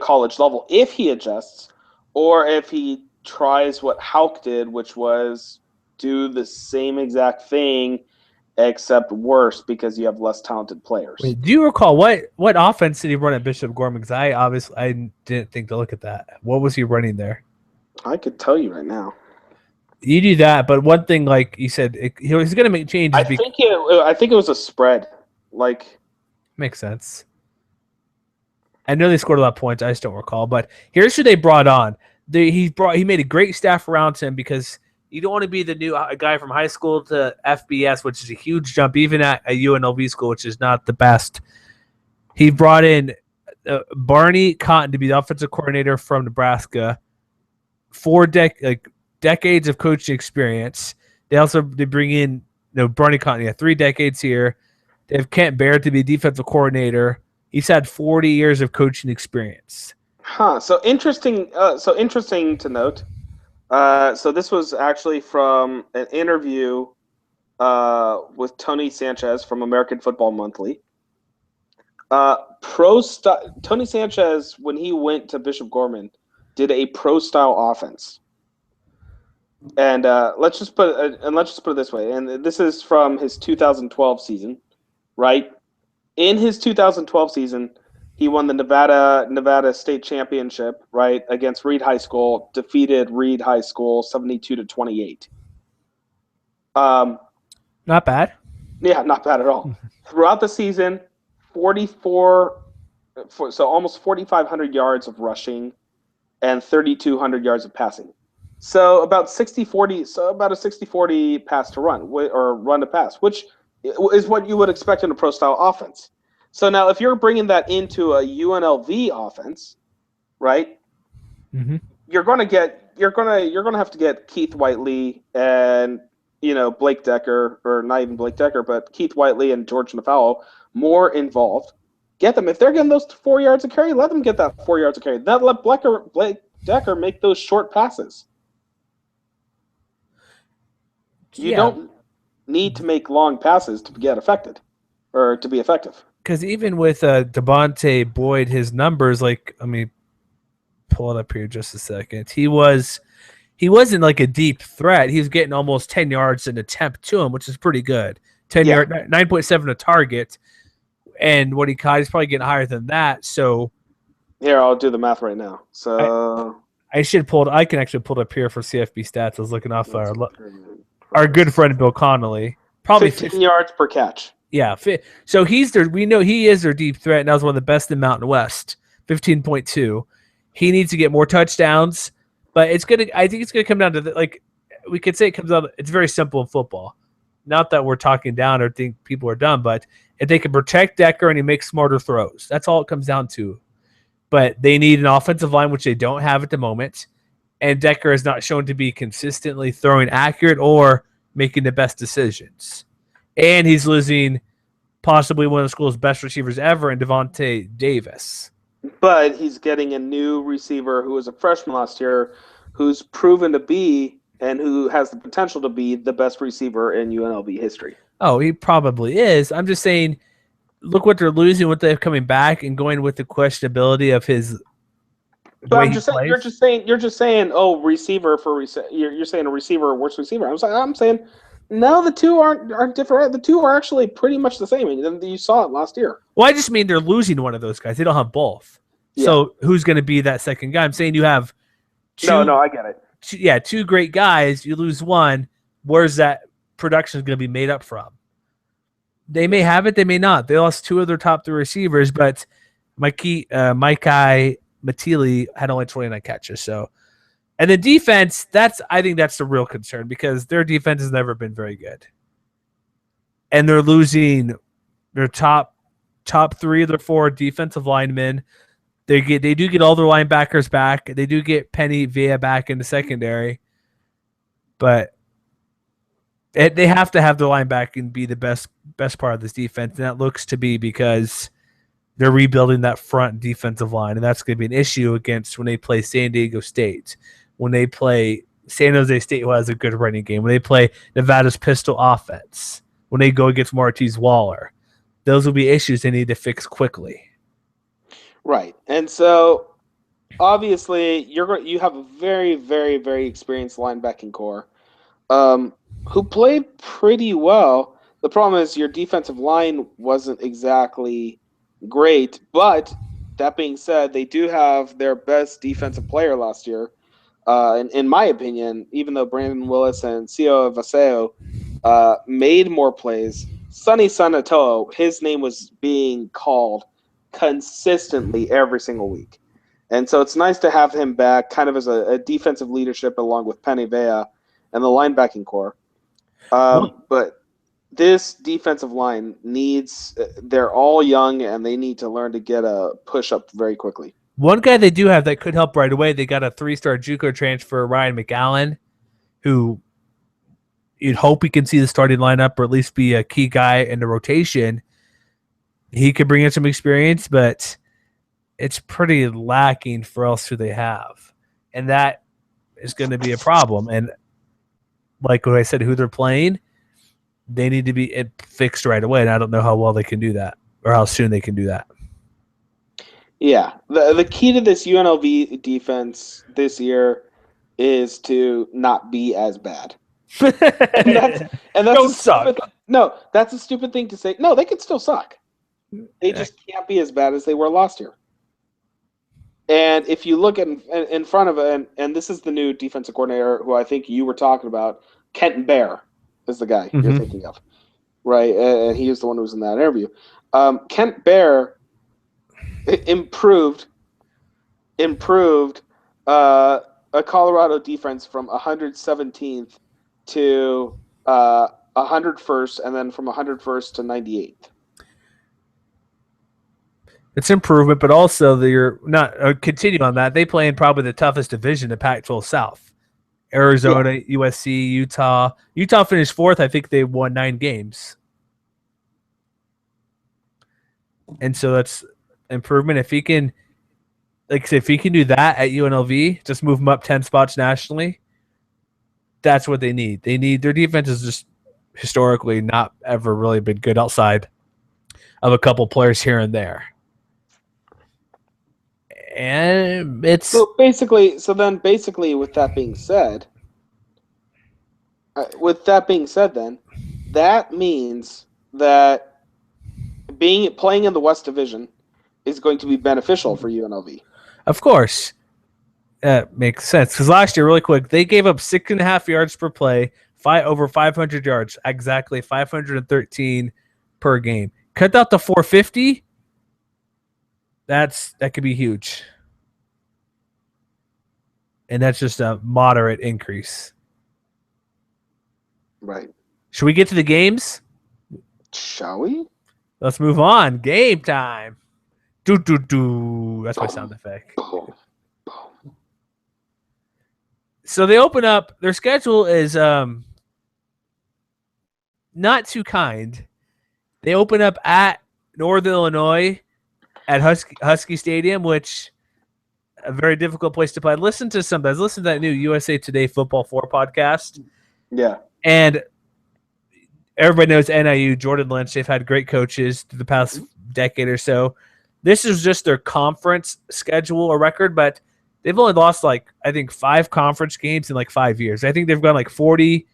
college level, if he adjusts, or if he tries what Houck did, which was do the same exact thing except worse because you have less talented players. Wait, do you recall what offense did he run at Bishop Gorman? Because I didn't think to look at that. What was he running there? I could tell you right now. You do that, but one thing, like you said, he's going to make changes. I think it was a spread. Like, makes sense. I know they scored a lot of points. I just don't recall. But here's who they brought on. He made a great staff around him because you don't want to be the new guy from high school to FBS, which is a huge jump, even at a UNLV school, which is not the best. He brought in Barney Cotton to be the offensive coordinator from Nebraska. 4 decades of coaching experience. They bring in Barney Cotton. 3 decades here. They have Kent Baird to be defensive coordinator. He's had 40 years of coaching experience. Huh. So interesting. Interesting to note. So this was actually from an interview with Tony Sanchez from American Football Monthly. Tony Sanchez, when he went to Bishop Gorman, did a pro style offense. And let's just put it this way. And this is from his 2012 season, right? In his 2012 season, he won the Nevada State Championship, right, against Reed High School, defeated Reed High School 72-28. Not bad. Yeah, not bad at all. Throughout the season, almost 4,500 yards of rushing and 3,200 yards of passing. So about 60-40, about a 60-40 pass to run, or run to pass, which is what you would expect in a pro style offense. So now, if you're bringing that into a UNLV offense, right? Mm-hmm. You're gonna have to get Keith Whiteley and Blake Decker, or not even Blake Decker, but Keith Whiteley and George Nafalo more involved. Get them if they're getting those 4 yards of carry. Let them get that 4 yards of carry. Let Blake Decker make those short passes. You don't need to make long passes to get affected or to be effective. Because even with Devontae Boyd, his numbers, like, let me pull it up here just a second. He wasn't like a deep threat. He was getting almost 10 yards an attempt to him, which is pretty good. 9.7 a target. And what he caught, he's probably getting higher than that. So here, I'll do the math right now. So I can actually pull it up here for CFB stats. I was looking off our good friend Bill Connolly. Probably 15 yards per catch. Yeah. So we know he is their deep threat, and that was one of the best in Mountain West, 15.2. He needs to get more touchdowns, But I think it's gonna come down to like we could say it comes down. It's very simple in football. Not that we're talking down or think people are dumb, but if they can protect Decker and he makes smarter throws, that's all it comes down to. But they need an offensive line, which they don't have at the moment. And Decker is not shown to be consistently throwing accurate or making the best decisions. And he's losing possibly one of the school's best receivers ever in Devontae Davis. But he's getting a new receiver who was a freshman last year, who's proven to be and who has the potential to be the best receiver in UNLV history. Oh, he probably is. I'm just saying, look what they're losing, what they're coming back, and going with the questionability of his. But I'm just saying, you're just saying, oh, receiver for you're saying a receiver or worse receiver. I'm saying, no, the two aren't different. The two are actually pretty much the same. And you saw it last year. Well, I just mean they're losing one of those guys. They don't have both. Yeah. So who's going to be that second guy? I'm saying you have two. No, I get it. Two great guys. You lose one. Where's that production going to be made up from? They may have it. They may not. They lost two of their top three receivers, but Micah Matili had only 29 catches. So, and the defense, I think that's the real concern because their defense has never been very good. And they're losing their top three of their four defensive linemen. They do get all their linebackers back. They do get Penny Villa back in the secondary. But they have to have their linebacking be the best part of this defense. And that looks to be because they're rebuilding that front defensive line. And that's going to be an issue against when they play San Diego State, when they play San Jose State, who has a good running game, when they play Nevada's pistol offense, when they go against Martez Waller. Those will be issues they need to fix quickly. Right. And so obviously you have a very, very, very experienced linebacking core who played pretty well. The problem is your defensive line wasn't exactly great, but that being said, they do have their best defensive player last year. In my opinion, even though Brandon Willis and Cio Vaseo made more plays, Sonny Sanatoa, his name was being called consistently every single week. And so it's nice to have him back kind of as a defensive leadership along with Penny Villa and the linebacking core. But this defensive line they're all young and they need to learn to get a push up very quickly. One guy they do have that could help right away, they got a 3-star JUCO transfer, Ryan McAllen, who you'd hope he can see the starting lineup or at least be a key guy in the rotation. He could bring in some experience, but it's pretty lacking for else who they have. And that is going to be a problem. And like what I said, who they're playing, they need to be fixed right away. And I don't know how well they can do that or how soon they can do that. Yeah. The key to this UNLV defense this year is to not be as bad. and that's suck. No, that's a stupid thing to say. No, they could still suck. They just can't be as bad as they were last year. And if you look in front of it, and this is the new defensive coordinator who I think you were talking about, Kenton Bear is the guy you're thinking of, right? And he was the one who was in that interview. Kent Bear improved a Colorado defense from 117th to 101st, and then from 101st to 98th. It's improvement, but also they're not continue on that. They play in probably the toughest division in Pac-12 South. Arizona, USC, Utah. Utah finished fourth. I think they won 9 games. And so that's improvement. If he can, like I said, if he can do that at UNLV, just move them up 10 spots nationally, that's what they need. Their defense is just historically not ever really been good outside of a couple players here and there. And it's so basically with that being said, then that means that playing in the West Division is going to be beneficial for UNLV. Of course, that makes sense because last year, really quick, they gave up 6.5 yards per play, over 500 yards, exactly 513 per game. Cut out to 450. That could be huge. and that's just a moderate increase. Right. Should we get to the games? Shall we? Let's move on. Game time. Do do do. That's my sound effect. So they open up. Their schedule is not too kind. They open up at Northern Illinois at Husky Stadium, which a very difficult place to play. Listen to that new USA Today Football 4 podcast. Yeah. And everybody knows NIU, Jordan Lynch. They've had great coaches through the past decade or so. This is just their conference schedule or record, but they've only lost I think 5 conference games in 5 years. I think they've gone 41-4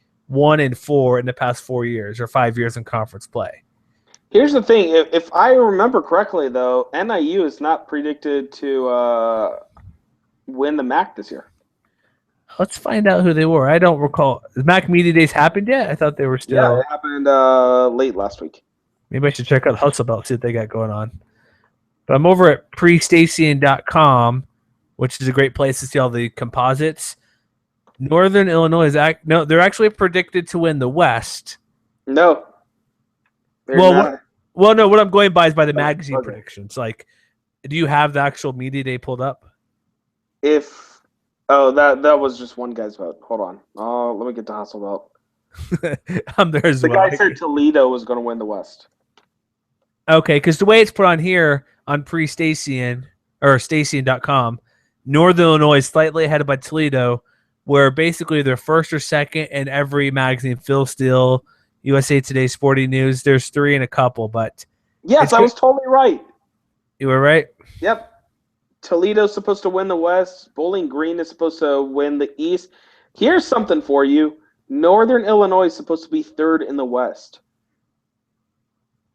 in the past 4 years or 5 years in conference play. Here's the thing. If I remember correctly, though, NIU is not predicted to win the MAC this year. Let's find out who they were. I don't recall. Has MAC Media Days happened yet? I thought they were still. Yeah, it happened late last week. Maybe I should check out Hustle Belt, see what they got going on. But I'm over at prestacian.com, which is a great place to see all the composites. Northern Illinois they're actually predicted to win the West. No. No, what I'm going by is by the magazine predictions. Do you have the actual media day pulled up? That was just one guy's vote. Hold on. Let me get to Hustle Belt. I'm there as well. The guy said Toledo was going to win the West. Okay, because the way it's put on here on pre-Stacian or Stacian.com, Northern Illinois is slightly ahead by Toledo, where basically they're first or second in every magazine. Phil Steele, USA Today, Sporting News. There's 3 and a couple, but yes, I was totally right. You were right. Yep. Toledo's supposed to win the West. Bowling Green is supposed to win the East. Here's something for you. Northern Illinois is supposed to be 3rd in the West.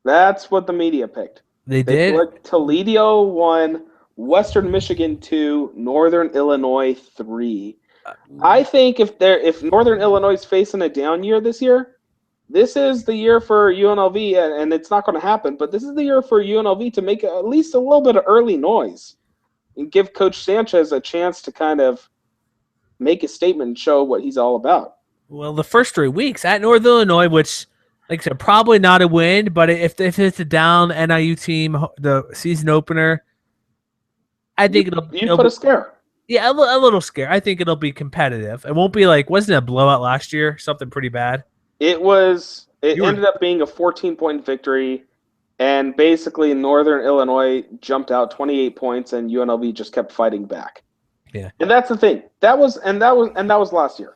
That's what the media picked. They did? Toledo 1, Western Michigan 2, Northern Illinois 3. I think if Northern Illinois is facing a down year this year, this is the year for UNLV, and it's not going to happen, but this is the year for UNLV to make at least a little bit of early noise and give Coach Sanchez a chance to kind of make a statement and show what he's all about. Well, the first 3 weeks at Northern Illinois, which, like I said, probably not a win, but if it's a down NIU team, the season opener, I think it'll put a scare. Yeah, a little scare. I think it'll be competitive. It won't be wasn't it a blowout last year? Something pretty bad. It was. It ended up being a 14-point victory, and basically Northern Illinois jumped out 28 points, and UNLV just kept fighting back. Yeah, and that's the thing. That was last year.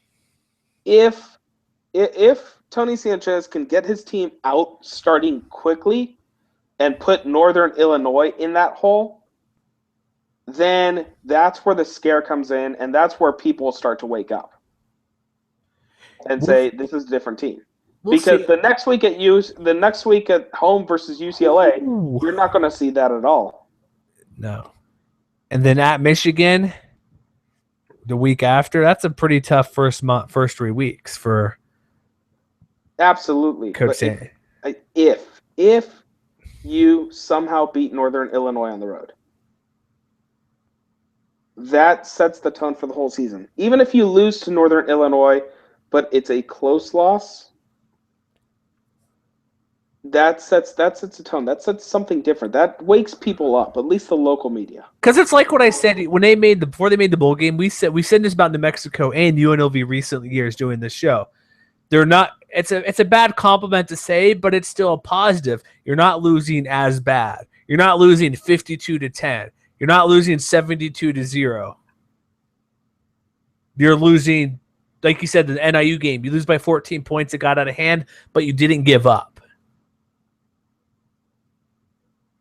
If Tony Sanchez can get his team out starting quickly and put Northern Illinois in that hole, then that's where the scare comes in, and that's where people start to wake up and say, "This is a different team." Because the next week at home versus UCLA, you're not going to see that at all. No, and then at Michigan, the week after, that's a pretty tough first 3 weeks for. Absolutely, Coach. If you somehow beat Northern Illinois on the road, that sets the tone for the whole season. Even if you lose to Northern Illinois, but it's a close loss, that sets a tone. That sets something different. That wakes people up, at least the local media. Because it's like what I said when before they made the bowl game. We said this about New Mexico and UNLV recent years doing this show. They're not. It's a bad compliment to say, but it's still a positive. You're not losing as bad. You're not losing 52-10. You're not losing 72-0. You're losing, like you said, the NIU game. You lose by 14 points. It got out of hand, but you didn't give up.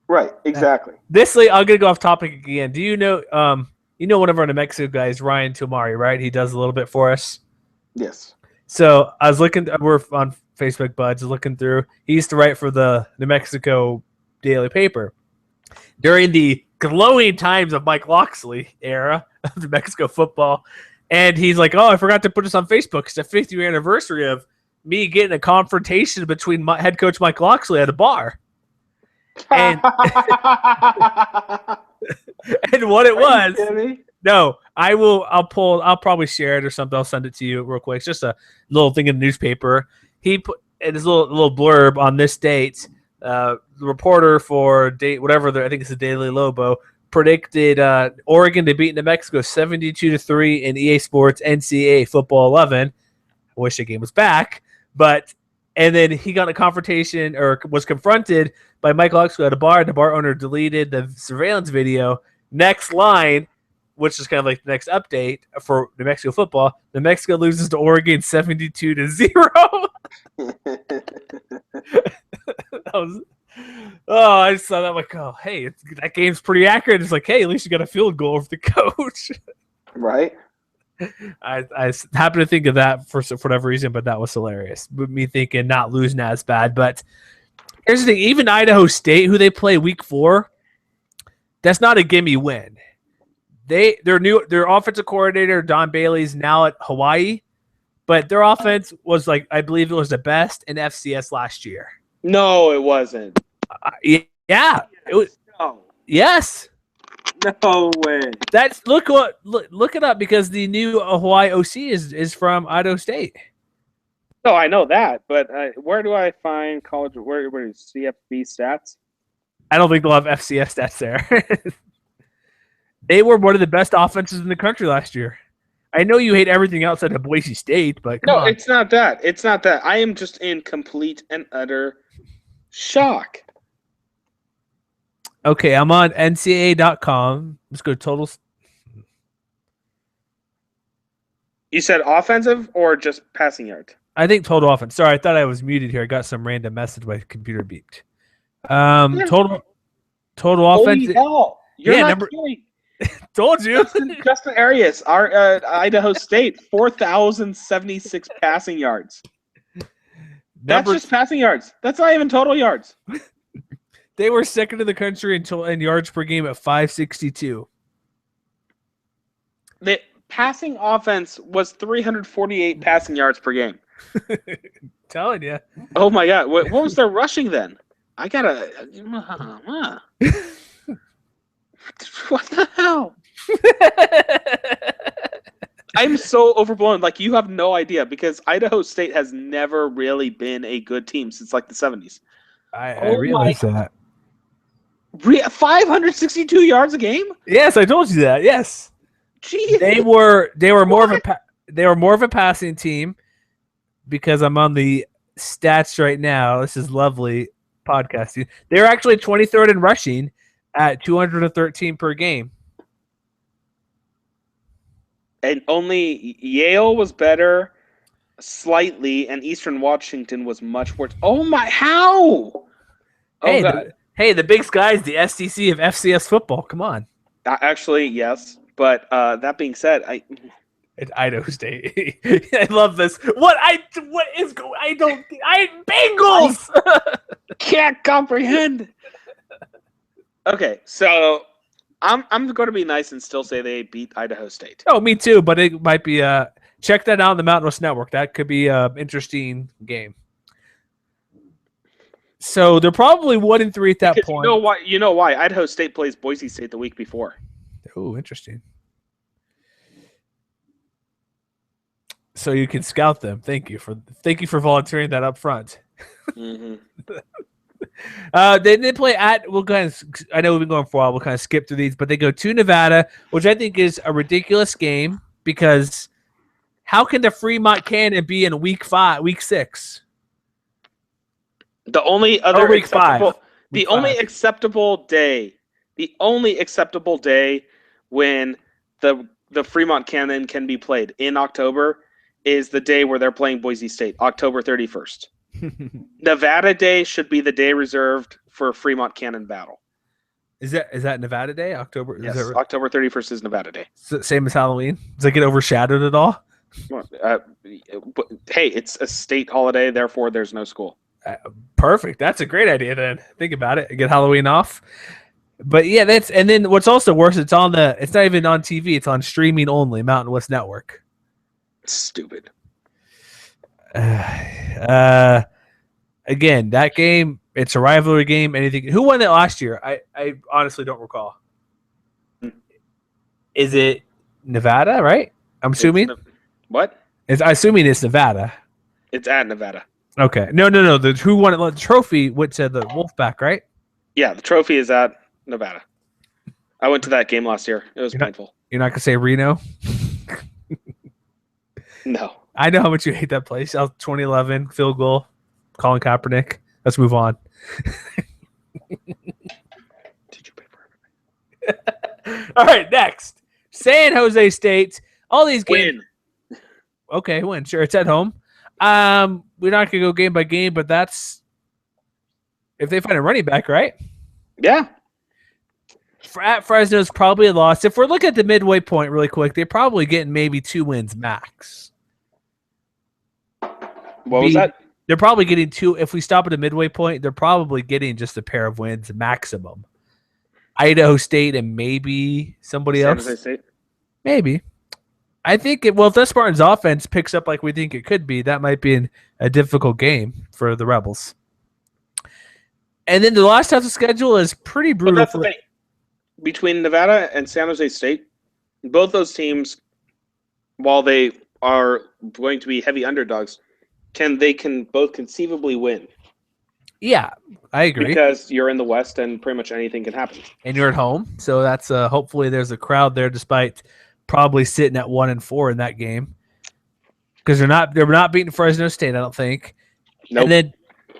Right, exactly. I'm gonna go off topic again. Do you know? One of our New Mexico guys, Ryan Tomari, right? He does a little bit for us. Yes. So I was looking. We're on Facebook buds. Looking through. He used to write for the New Mexico Daily Paper during the glowing times of Mike Locksley era of New Mexico football, and he's like, "Oh, I forgot to put this on Facebook. It's the 50th anniversary of me getting a confrontation between my head coach Mike Locksley at a bar." And and what it was? No, I'll probably share it or something. I'll send it to you real quick. It's just a little thing in the newspaper. He put in his little blurb on this date. The reporter for date whatever I think it's the Daily Lobo predicted Oregon to beat New Mexico 72-3 in EA Sports NCAA Football 11. I wish the game was back, but and then he got in a confrontation or was confronted by Michael Oxley at a bar. The bar owner deleted the surveillance video. Next line, which is kind of like the next update for New Mexico football. New Mexico loses to Oregon 72-0. I just saw that. I'm like, oh, hey, that game's pretty accurate. It's like, hey, at least you got a field goal over the coach. Right. I happen to think of that for whatever reason, but that was hilarious. But me thinking not losing as bad. But here's the thing: even Idaho State, who they play week 4, that's not a gimme win. Their offensive coordinator Don Bailey's now at Hawaii, but their offense was I believe it was the best in FCS last year. No, it wasn't. Yeah, it was. No. Yes. No way. That's look it up because the new Hawaii OC is from Idaho State. No, I know that, but where do I find college? Where is CFB stats? I don't think they'll have FCS stats there. They were one of the best offenses in the country last year. I know you hate everything outside of Boise State, but come on. It's not that. It's not that. I am just in complete and utter shock. Okay, I'm on NCAA.com. Let's go totals. You said offensive or just passing yards? I think total offense. Sorry, I thought I was muted here. I got some random message. My computer beeped. Total offense. Holy hell! You're not kidding. Told you. Justin Arias, our Idaho State, 4,076 passing yards. That's just passing yards. That's not even total yards. They were second in the country in yards per game at 562. The passing offense was 348 passing yards per game. Telling you. Oh my God! What was their rushing then? I gotta. What the hell? I'm so overblown. You have no idea because Idaho State has never really been a good team since the 70s. I realize that. 562 yards a game? Yes, I told you that. Yes. Jeez. They were more of a passing team because I'm on the stats right now. This is lovely podcasting. They're actually 23rd in rushing at 213 per game. And only Yale was better slightly, and Eastern Washington was much worse. Oh my! How? Hey, oh God. The Big Sky is the SEC of FCS football. Come on. Actually, yes. But that being said, It's Idaho State. I love this. Bengals. Can't comprehend. Okay, so I'm going to be nice and still say they beat Idaho State. Oh, me too. But it might be check that out on the Mountain West Network. That could be an interesting game. So they're probably 1-3 at that point. You know why? Idaho State plays Boise State the week before. Oh, interesting. So you can scout them. Thank you for volunteering that up front. Mm-hmm. They play at. We'll kind of. I know we've been going for a while. We'll kind of skip through these, but they go to Nevada, which I think is a ridiculous game because how can the Fremont Cannon be in week 6? The only other week 5. The only acceptable day when the Fremont Cannon can be played in October is the day where they're playing Boise State, October 31st. Nevada Day should be the day reserved for Fremont Cannon battle. Is that Nevada Day? October? Yes, October 31st is Nevada Day. Same as Halloween? Does it get overshadowed at all? Hey, it's a state holiday, therefore there's no school. Perfect. That's a great idea then. Think about it. Get Halloween off. But yeah, and then what's also worse, it's not even on TV, it's on streaming only, Mountain West Network. Stupid. Again, that game, it's a rivalry game. Anything. Who won it last year? I honestly don't recall. Is it Nevada, right? I'm assuming. What? I'm assuming it's Nevada. It's at Nevada. Okay. No. The who won the trophy went to the Wolfpack, right? Yeah, the trophy is at Nevada. I went to that game last year. It was painful. You're not gonna say Reno? No. I know how much you hate that place. 2011 field goal, Colin Kaepernick. Let's move on. Did you pay for it? All right, next. San Jose State. All these games. Win. Okay, win. Sure, it's at home. We're not gonna go game by game, but that's if they find a running back, right? Yeah. At Fresno's probably a loss. If we're looking at the midway point really quick, they're probably getting maybe 2 wins max. What was that? They're probably getting 2. If we stop at the midway point, they're probably getting just a pair of wins maximum. Idaho State and maybe somebody else. San Jose State? Maybe. I think if the Spartans offense picks up like we think it could be, that might be a difficult game for the Rebels. And then the last half of the schedule is pretty brutal. But that's the thing. Between Nevada and San Jose State, both those teams, while they are going to be heavy underdogs, they can both conceivably win. Yeah, I agree. Because you're in the West and pretty much anything can happen. And you're at home, so that's hopefully there's a crowd there, despite probably sitting at 1-4 in that game, because they're not beating Fresno State, I don't think. Nope. And then,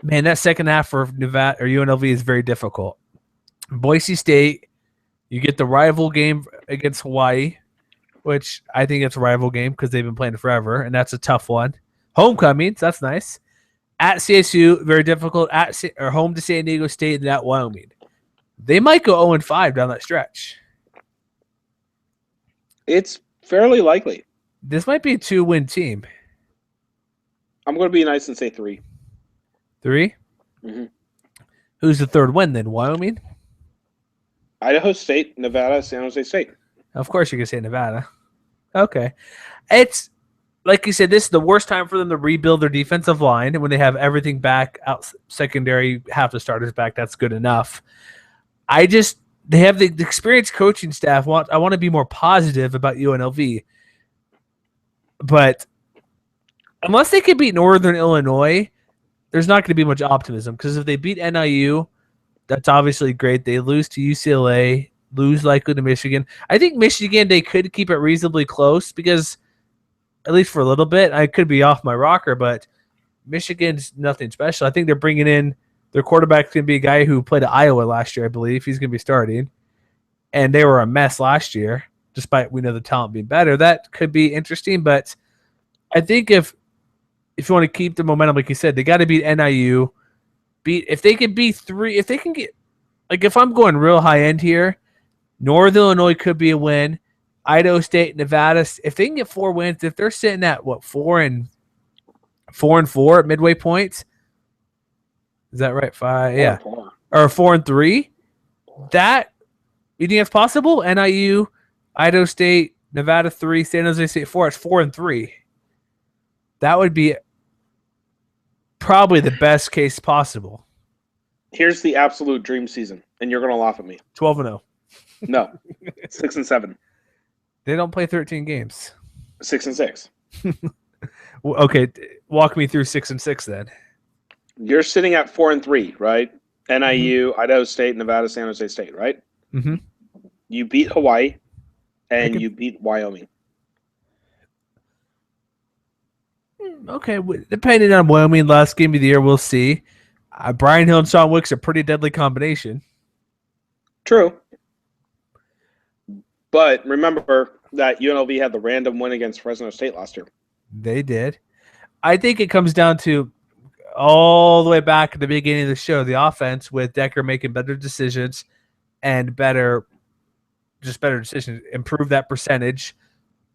man, that second half for Nevada or UNLV is very difficult. Boise State. You get the rival game against Hawaii, which I think it's a rival game because they've been playing forever, and that's a tough one. Homecomings, that's nice. At CSU, very difficult. Home to San Diego State and at Wyoming. They might go 0-5 down that stretch. It's fairly likely. This might be a 2-win team. I'm going to be nice and say 3. 3? Mm-hmm. Who's the third win then? Wyoming? Idaho State, Nevada, San Jose State. Of course you can say Nevada. Okay. It's, like you said, this is the worst time for them to rebuild their defensive line. And when they have everything back, out secondary, half the starters back, that's good enough. They have the experienced coaching staff. I want to be more positive about UNLV. But unless they can beat Northern Illinois, there's not going to be much optimism. Because if they beat NIU, that's obviously great. They lose to UCLA, lose likely to Michigan. I think Michigan, they could keep it reasonably close because, at least for a little bit, I could be off my rocker, but Michigan's nothing special. I think they're bringing in their quarterback's going to be a guy who played at Iowa last year, I believe. He's going to be starting. And they were a mess last year, despite we know the talent being better. That could be interesting, but I think if you want to keep the momentum, like you said, they got to beat NIU. If they can beat 3, if they can get, like, if I'm going real high end here, Northern Illinois could be a win. Idaho State, Nevada, if they can get 4 wins, if they're sitting at 4-4 at midway points, is that right? 5, yeah, 4. Or 4-3. That, you think that's possible? NIU, Idaho State, Nevada 3, San Jose State 4. It's 4-3. That would be probably the best case possible. Here's the absolute dream season, and you're going to laugh at me. 12-0. No, 6-7. They don't play 13 games. 6-6. Okay, walk me through 6-6 then. You're sitting at 4-3, right? NIU, Idaho State, Nevada, San Jose State, right? Mm-hmm. You beat Hawaii, and you beat Wyoming. Okay, depending on Wyoming, last game of the year, we'll see. Brian Hill and Sean Wick's a pretty deadly combination. True. But remember that UNLV had the random win against Fresno State last year. They did. I think it comes down to all the way back at the beginning of the show, the offense with Decker making better decisions and better decisions, improve that percentage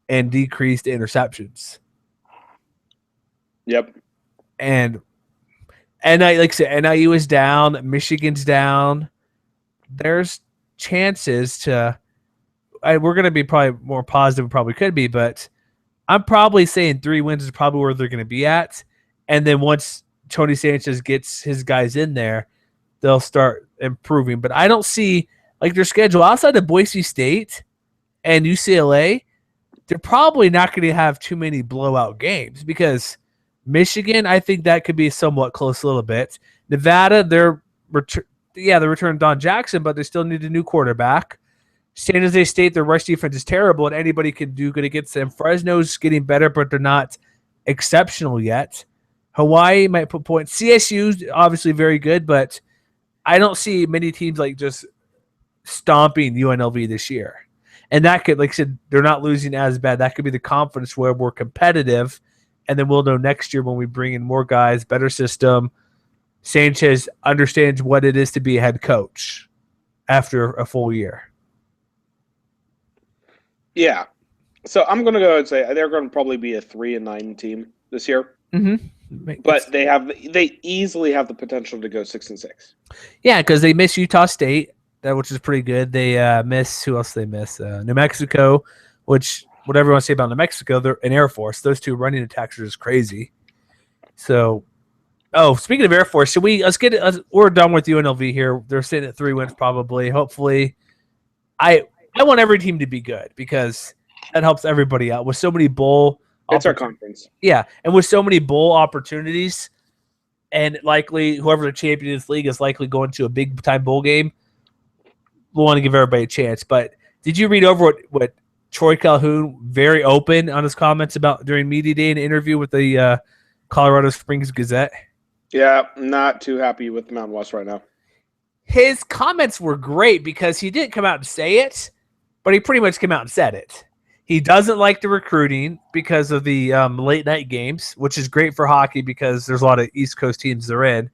and decrease the interceptions. Yep. And like I said, NIU is down, Michigan's down. There's chances to we're going to be probably more positive, probably could be, but I'm probably saying 3 wins is probably where they're going to be at. And then once Tony Sanchez gets his guys in there, they'll start improving. But I don't see, like, their schedule outside of Boise State and UCLA, they're probably not going to have too many blowout games because Michigan, I think that could be somewhat close a little bit. Nevada, they returned Don Jackson, but they still need a new quarterback. San Jose State, their rush defense is terrible, and anybody can do good against them. Fresno's getting better, but they're not exceptional yet. Hawaii might put points. CSU's obviously very good, but I don't see many teams like just stomping UNLV this year. And that could, like I said, they're not losing as bad. That could be the confidence where we're competitive, and then we'll know next year when we bring in more guys, better system. Sanchez understands what it is to be a head coach after a full year. Yeah. So I'm going to go and say they're going to probably be a 3-9 team this year. Mm-hmm. But they easily have the potential to go 6-6. Yeah, because they miss Utah State, which is pretty good. They miss, who else they miss? New Mexico, which whatever you want to say about New Mexico, they're an Air Force. Those two running attacks are just crazy. So, speaking of Air Force, we're done with UNLV here. They're sitting at 3 wins probably. Hopefully, I want every team to be good because that helps everybody out with so many bowl. It's our conference. Yeah, and with so many bowl opportunities, and likely whoever the champion of this league is likely going to a big time bowl game. We'll want to give everybody a chance. But did you read over what Troy Calhoun, very open on his comments about during media day in an interview with the Colorado Springs Gazette? Yeah, not too happy with Mountain West right now. His comments were great because he didn't come out and say it, but he pretty much came out and said it. He doesn't like the recruiting because of the late night games, which is great for hockey because there's a lot of East Coast teams they're in.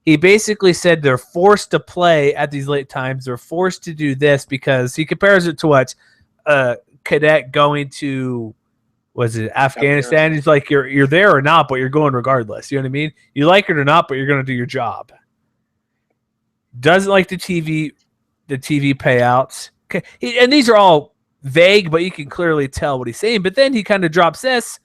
He basically said they're forced to play at these late times. They're forced to do this because he compares it to what a cadet going to, Afghanistan? He's like, you're there or not, but you're going regardless. You know what I mean? You like it or not, but you're going to do your job. Doesn't like the TV payouts. Okay. And these are all vague, but you can clearly tell what he's saying. But then he kind of drops this.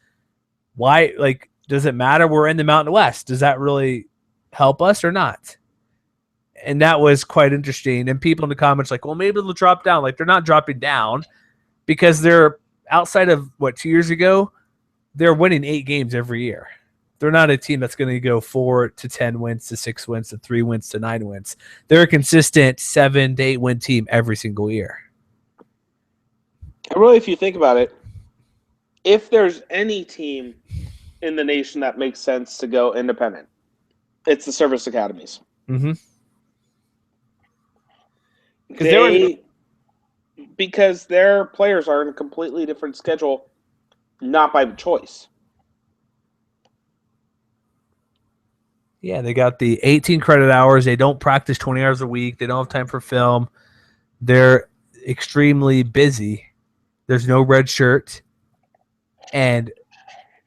Why? Like, does it matter? We're in the Mountain West. Does that really help us or not? And that was quite interesting. And people in the comments like, well, maybe they'll drop down. Like, they're not dropping down because they're outside of 2 years ago, they're winning 8 games every year. They're not a team that's going to go 4 to 10 wins to 6 wins to 3 wins to 9 wins. They're a consistent 7 to 8 win team every single year. And really, if you think about it, if there's any team in the nation that makes sense to go independent, it's the service academies. Mm-hmm. Because their players are in a completely different schedule, not by choice. Yeah, they got the 18 credit hours. They don't practice 20 hours a week. They don't have time for film. They're extremely busy. There's no red shirt. And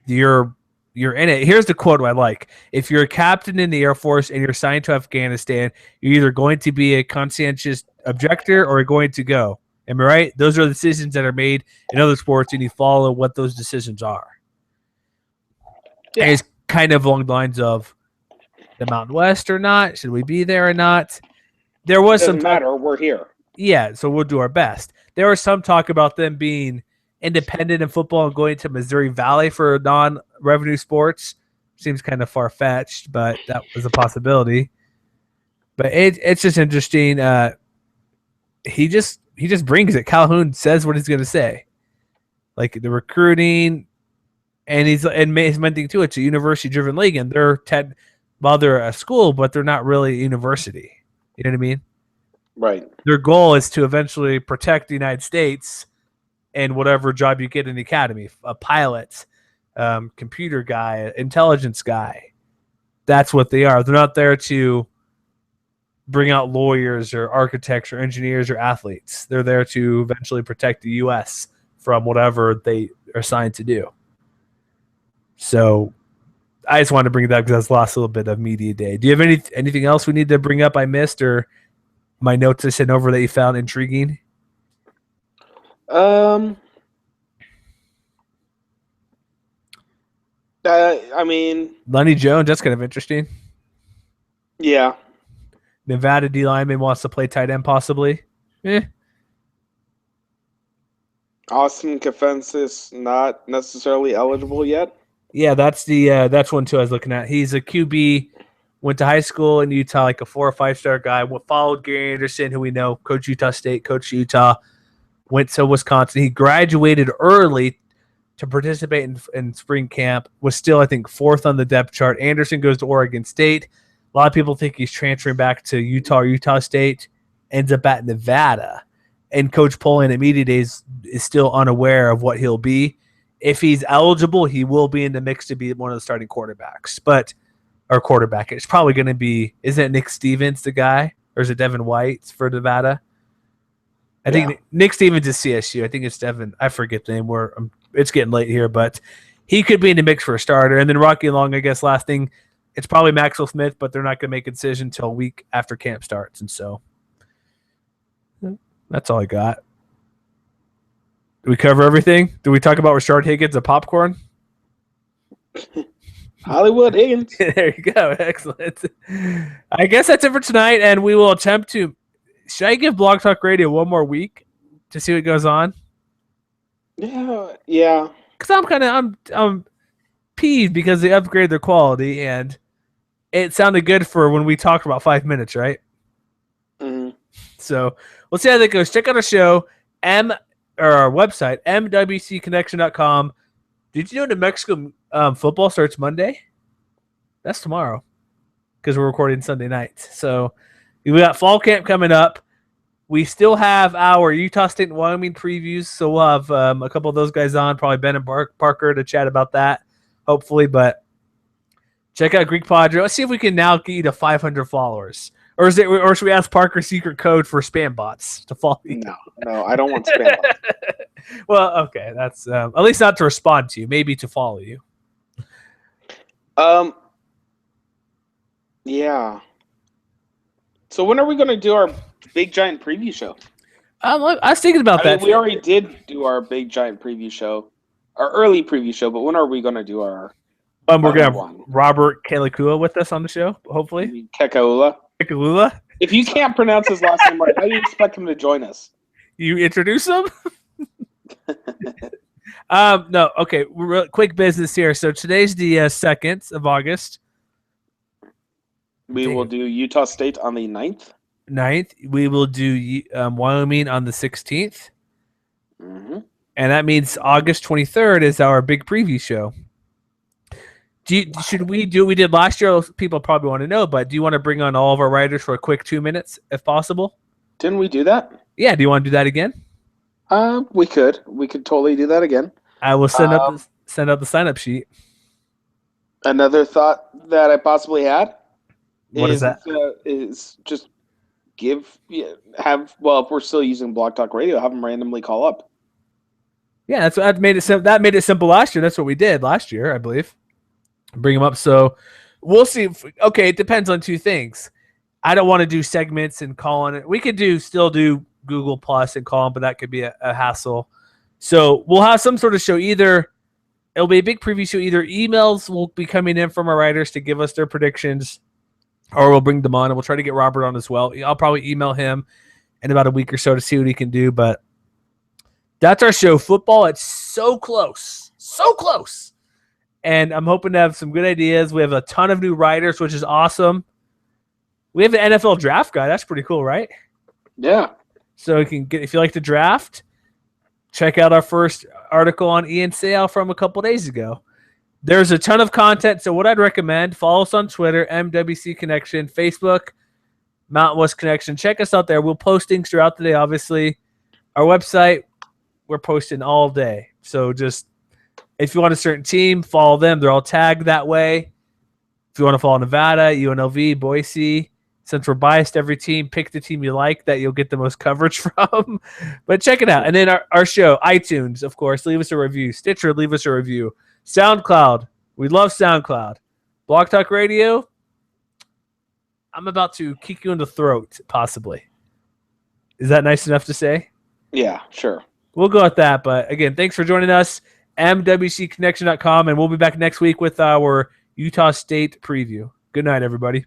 you're in it. Here's the quote I like. If you're a captain in the Air Force and you're assigned to Afghanistan, you're either going to be a conscientious objector or going to go. Am I right? Those are the decisions that are made in other sports, and you follow what those decisions are. Yeah. And it's kind of along the lines of the Mountain West or not. Should we be there or not? There was some matter. We're here. Yeah, so we'll do our best. There was some talk about them being independent in football and going to Missouri Valley for non-revenue sports. Seems kind of far-fetched, but that was a possibility. But it's just interesting. He just brings it. Calhoun says what he's going to say. Like the recruiting, and he's mentioning too, it's a university-driven league, and they're a school, but they're not really a university. You know what I mean? Right. Their goal is to eventually protect the United States and whatever job you get in the academy, a pilot, computer guy, intelligence guy. That's what they are. They're not there to bring out lawyers or architects or engineers or athletes. They're there to eventually protect the U.S. from whatever they are assigned to do. So I just wanted to bring it up because I lost a little bit of media day. Do you have anything else we need to bring up I missed, or my notes I sent over that you found intriguing? I mean, Lenny Jones, that's kind of interesting. Yeah. Nevada D lineman wants to play tight end possibly. Austin Kafensis not necessarily eligible yet. Yeah, that's one too I was looking at. He's a QB, went to high school in Utah, like a 4 or 5-star guy. Followed Gary Anderson, who we know, coach Utah State, coach Utah, went to Wisconsin. He graduated early to participate in spring camp, was still, I think, 4th on the depth chart. Anderson goes to Oregon State. A lot of people think he's transferring back to Utah or Utah State, ends up at Nevada. And Coach Poland at Media Days is still unaware of what he'll be. If he's eligible, he will be in the mix to be one of the starting quarterbacks. Or quarterback. It's probably going to be, isn't it Nick Stevens the guy? Or is it Devin White for Nevada? I think Nick Stevens is CSU. I think it's Devin. I forget the name. It's getting late here, but he could be in the mix for a starter. And then Rocky Long, I guess, last thing, it's probably Maxwell Smith, but they're not going to make a decision until a week after camp starts. And so that's all I got. Did we cover everything? Did we talk about Rashard Higgins of popcorn? Hollywood Higgins. There you go. Excellent. I guess that's it for tonight, and we will attempt to. Should I give Blog Talk Radio one more week to see what goes on? Yeah. Because I'm peeved because they upgraded their quality, and it sounded good for when we talked about 5 minutes, right? Mm-hmm. So we'll see how that goes. Check out our show, our website, mwcconnection.com. Did you know New Mexico football starts Monday? That's tomorrow because we're recording Sunday night. So we got fall camp coming up. We still have our Utah State and Wyoming previews, so we'll have a couple of those guys on, probably Ben and Parker to chat about that, hopefully. But check out Greek Padre. Let's see if we can now get you to 500 followers. Or should we ask Parker secret code for spam bots to follow you? No, I don't want spam bots. Well, okay, that's at least not to respond to you, maybe to follow you. Yeah. So when are we going to do our big giant preview show? I was thinking about that. We already did do our big giant preview show, our early preview show, but when are we going to do our? We're going to have Robert Kalakua with us on the show, hopefully. Kekaula. If you can't pronounce his last name right, how do you expect him to join us? You introduce him? No, okay. Quick business here. So today's the 2nd of August. We will do Utah State on the 9th. We will do Wyoming on the 16th. Mm-hmm. And that means August 23rd is our big preview show. Should we do what we did last year? People probably want to know, but do you want to bring on all of our writers for a quick 2 minutes, if possible? Didn't we do that? Yeah. Do you want to do that again? We could. We could totally do that again. I will send out the sign-up sheet. Another thought that I possibly had. What is that? Is just if we're still using Blog Talk Radio, have them randomly call up. Yeah, that made it simple last year. That's what we did last year, I believe. Bring them up. So we'll see. It depends on two things. I don't want to do segments and call on it. We could still do Google Plus and call them, but that could be a hassle. So we'll have some sort of show. Either it'll be a big preview show. Either emails will be coming in from our writers to give us their predictions, or we'll bring them on and we'll try to get Robert on as well. I'll probably email him in about a week or so to see what he can do. But that's our show. Football, it's so close. So close. And I'm hoping to have some good ideas. We have a ton of new writers, which is awesome. We have an NFL draft guy. That's pretty cool, right? Yeah. So if you like to draft, check out our first article on Ian Sale from a couple days ago. There's a ton of content. So what I'd recommend, follow us on Twitter, MWC Connection, Facebook, Mountain West Connection. Check us out there. We'll post things throughout the day, obviously. Our website, we're posting all day. So just if you want a certain team, follow them. They're all tagged that way. If you want to follow Nevada, UNLV, Boise, since we're biased every team, pick the team you like that you'll get the most coverage from. But check it out. And then our show, iTunes, of course, leave us a review. Stitcher, leave us a review. SoundCloud, we love SoundCloud. Blog Talk Radio, I'm about to kick you in the throat, possibly. Is that nice enough to say? Yeah, sure. We'll go with that. But again, thanks for joining us. MWCconnection.com, and we'll be back next week with our Utah State preview. Good night, everybody.